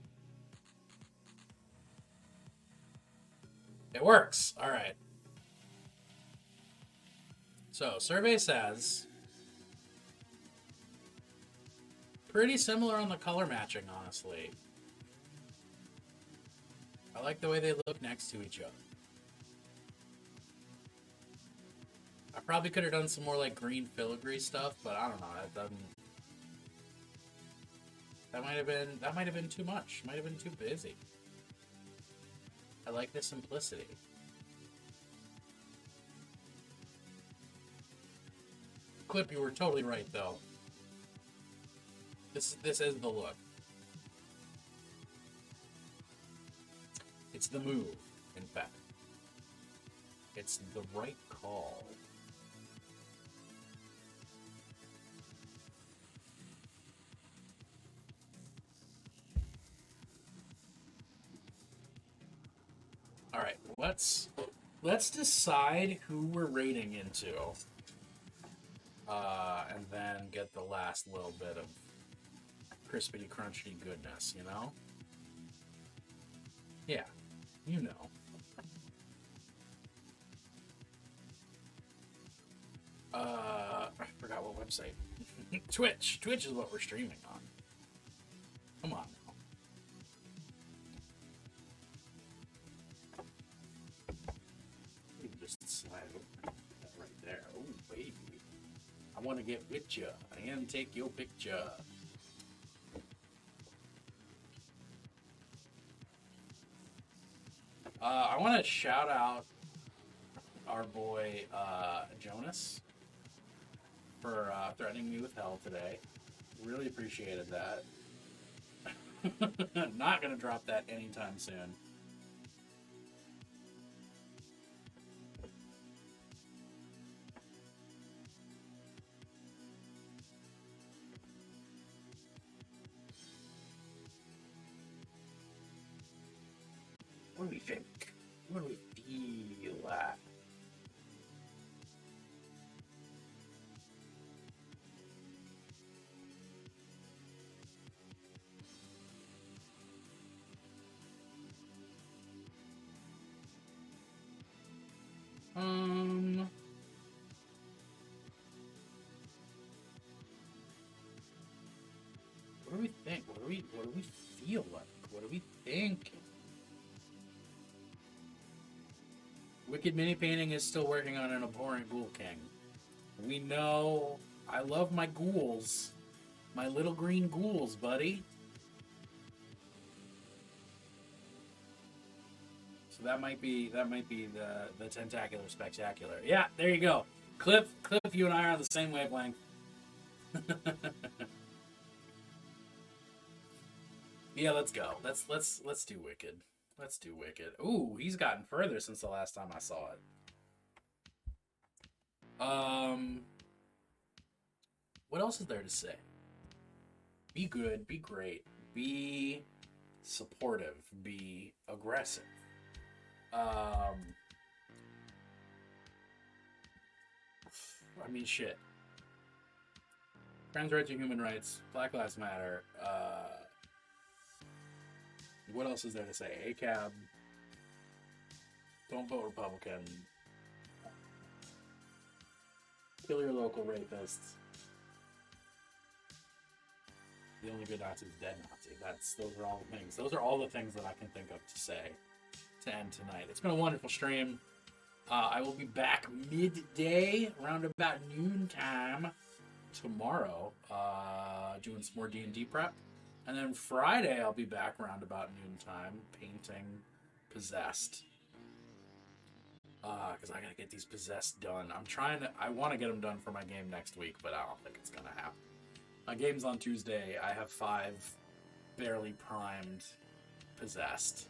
works. All right. So, survey says pretty similar on the color matching, honestly. I like the way they look next to each other. I probably could have done some more like green filigree stuff, but I don't know. That doesn't. That might have been too much. Might have been too busy. I like the simplicity. Clip, you were totally right though. This is the look. It's the move, in fact. It's the right call. All right, let's decide who we're rating into, and then get the last little bit of crispity crunchy goodness. You know? Yeah, you know. I forgot what website. Twitch. Twitch is what we're streaming on. Come on now. You can just slide that right there. Oh, baby. I want to get with ya and take your picture. I want to shout out our boy Jonas for threatening me with hell today. Really appreciated that. Not gonna drop that anytime soon. What do we think? What do we feel like? What do we think? What do we feel like? What do we think? Wicked Mini Painting is still working on an abhorrent Ghoul King. We know I love my ghouls. My little green ghouls, buddy. So that might be the Tentacular Spectacular. Yeah, there you go. Cliff, you and I are on the same wavelength. Yeah, let's go. Let's do Wicked. Let's do Wicked. Ooh, he's gotten further since the last time I saw it. What else is there to say? Be good, be great, be supportive, be aggressive. I mean, shit. Trans rights are human rights. Black Lives Matter. What else is there to say? ACAB. Don't vote Republican. Kill your local rapists. The only good Nazi is dead Nazi. Those are all the things. Those are all the things that I can think of to say to end tonight. It's been a wonderful stream. I will be back midday, around about noontime tomorrow, doing some more D&D prep. And then Friday, I'll be back around about noontime, painting Possessed. Because I gotta get these Possessed done. I want to get them done for my game next week, but I don't think it's gonna happen. My game's on Tuesday. I have 5 barely primed Possessed.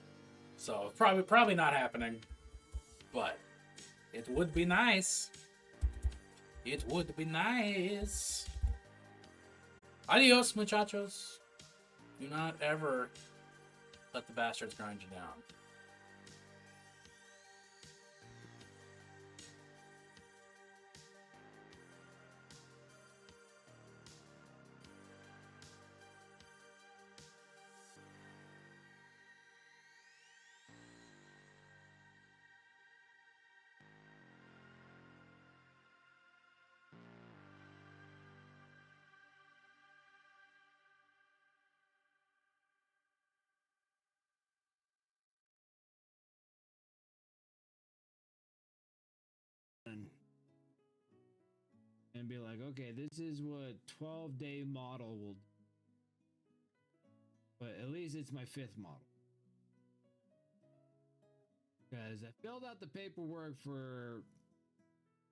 So, probably not happening. But it would be nice. It would be nice. Adios, muchachos. Do not ever let the bastards grind you down. and be like, okay, this is what 12-day model will do. But at least it's my 5th model. Because I filled out the paperwork for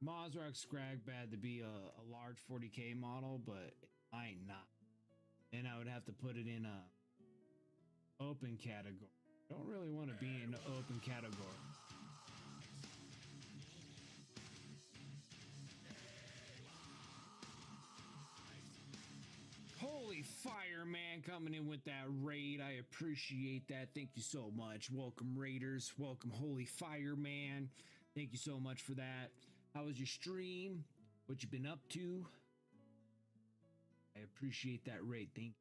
Mozrock Scragbad to be a large 40k model, but I ain't not. And I would have to put it in a open category. I don't really want to be in the open category. Holy fire, man, coming in with that raid. I appreciate that. Thank you so much. Welcome, Raiders. Welcome, Holy Fire, man. Thank you so much for that. How was your stream? What you been up to? I appreciate that raid. Thank you.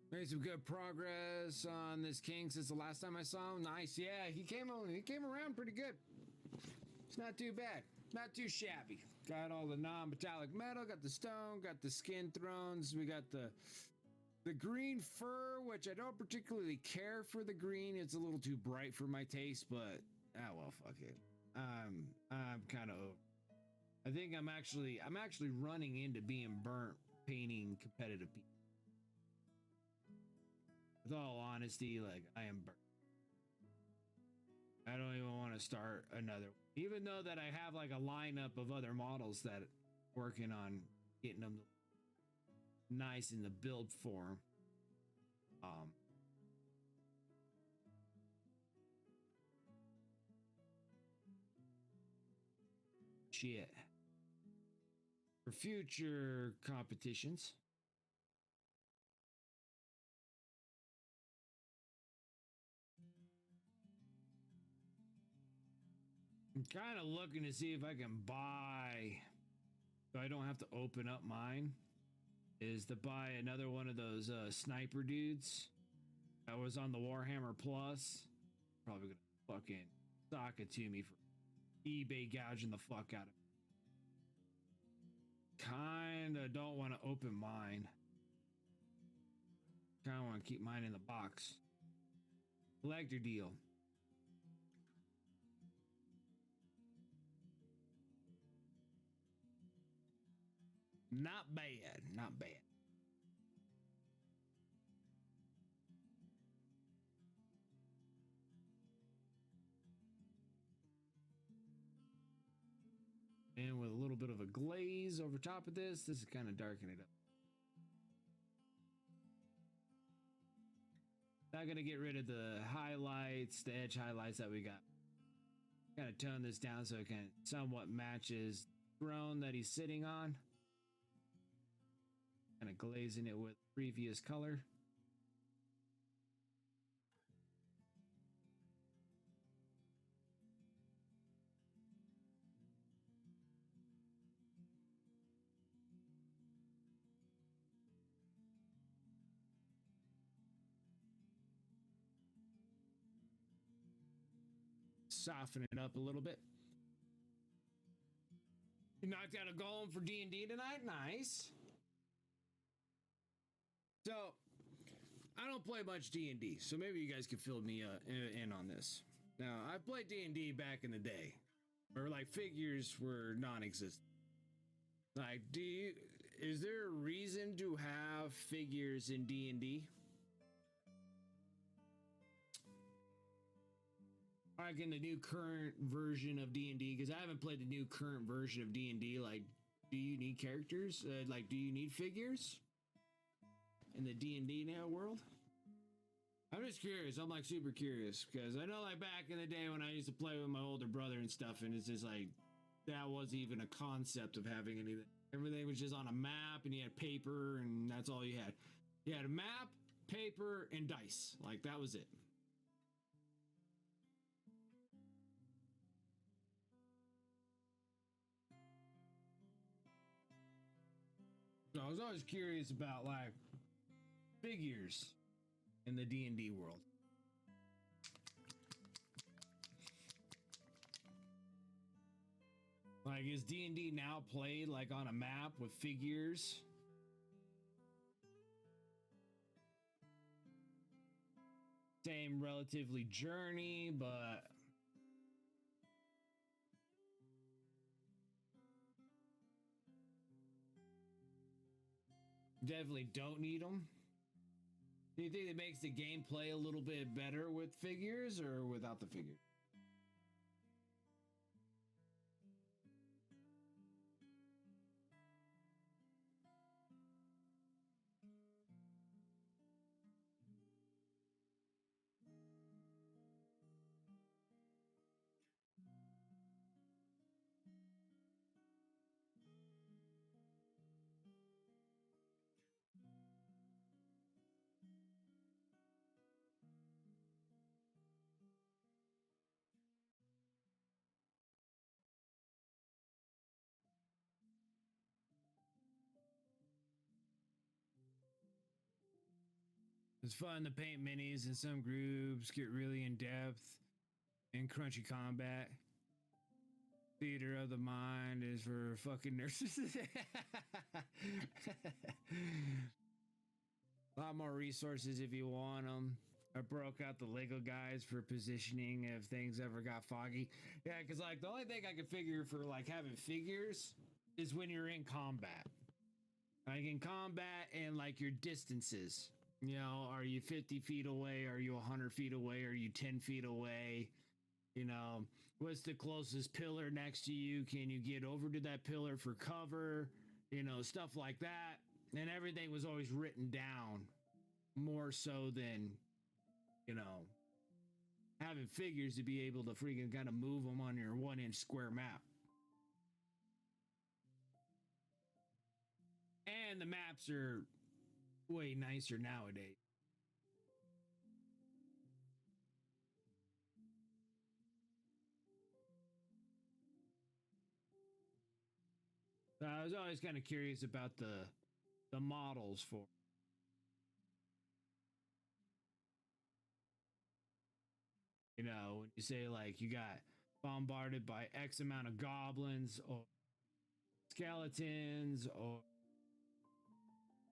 Made some good progress on this king since the last time I saw him. Nice, yeah. He came around pretty good. It's not too bad, not too shabby. Got all the non-metallic metal, got the stone, got the skin thrones. We got the green fur, which I don't particularly care for the green. It's a little too bright for my taste, but well, fuck it. I'm kind of. I think I'm actually running into being burnt painting competitive people. With all honesty, like, I am burnt. I don't even want to start another. Even though that I have like a lineup of other models that working on getting them nice in the build form. Shit. For future competitions. I'm kind of looking to see if I can buy, so I don't have to open up mine, is to buy another one of those sniper dudes that was on the Warhammer Plus. Probably gonna fucking sock it to me for eBay gouging the fuck out of me. Kinda don't want to open mine. Kinda want to keep mine in the box. Collector deal. Not bad, not bad. And with a little bit of a glaze over top of this is kind of darkening it up. Not gonna get rid of the highlights, the edge highlights that we got. Kind of tone this down so it can somewhat matches the throne that he's sitting on. Kind of glazing it with previous color. Soften it up a little bit. You knocked out a golem for D&D tonight? Nice. So, I don't play much D&D, so maybe you guys can fill me in on this. Now, I played D&D back in the day, where like figures were non-existent. Like, is there a reason to have figures in D&D? Like in the new current version of D&D, because I haven't played the new current version of D&D. Like, do you need characters? Like, do you need figures in the D&D now world? I'm just curious. I'm like super curious because I know like back in the day when I used to play with my older brother and stuff, and it's just like that wasn't even a concept of having anything. Everything was just on a map, and you had paper, and that's all you had. You had a map, paper, and dice. Like that was it. So I was always curious about like figures in the D&D world. Like, is D&D now played like on a map with figures? Same relatively journey, but definitely don't need them. Do you think it makes the gameplay a little bit better with figures or without the figures? It's fun to paint minis, and some groups get really in depth in crunchy combat. Theater of the mind is for fucking nurses. A lot more resources if you want them. I broke out the Lego guides for positioning if things ever got foggy. Yeah, because like the only thing I could figure for like having figures is when you're in combat. Like in combat and like your distances. You know, are you 50 feet away? Are you 100 feet away? Are you 10 feet away? You know, what's the closest pillar next to you? Can you get over to that pillar for cover? You know, stuff like that. And everything was always written down more so than, you know, having figures to be able to freaking kind of move them on your 1-inch square map. And the maps are way nicer nowadays. I was always kind of curious about the models for. You know, when you say like you got bombarded by X amount of goblins or skeletons or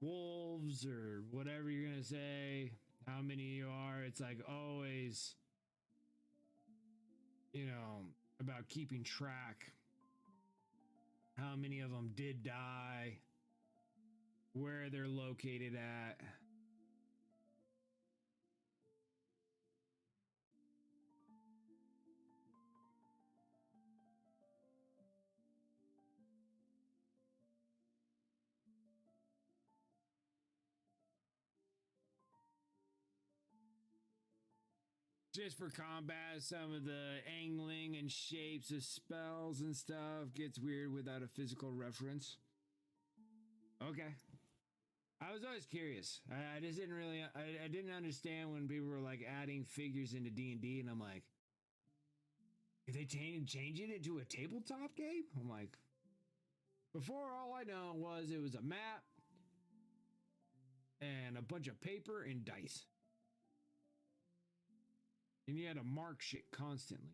wolves or whatever you're gonna say, how many you are, it's like always, you know, about keeping track. How many of them did die, where they're located at. Just for combat, some of the angling and shapes of spells and stuff gets weird without a physical reference. Okay. I was always curious. I just didn't really, I didn't understand when people were like adding figures into D&D, and I'm like, if they change it into a tabletop game? I'm like, before all I know was it was a map and a bunch of paper and dice. And you had to mark shit constantly.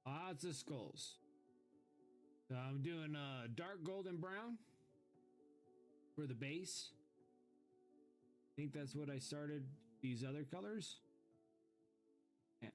Lots of skulls. So I'm doing dark golden brown for the base. I think that's what I started these other colors. And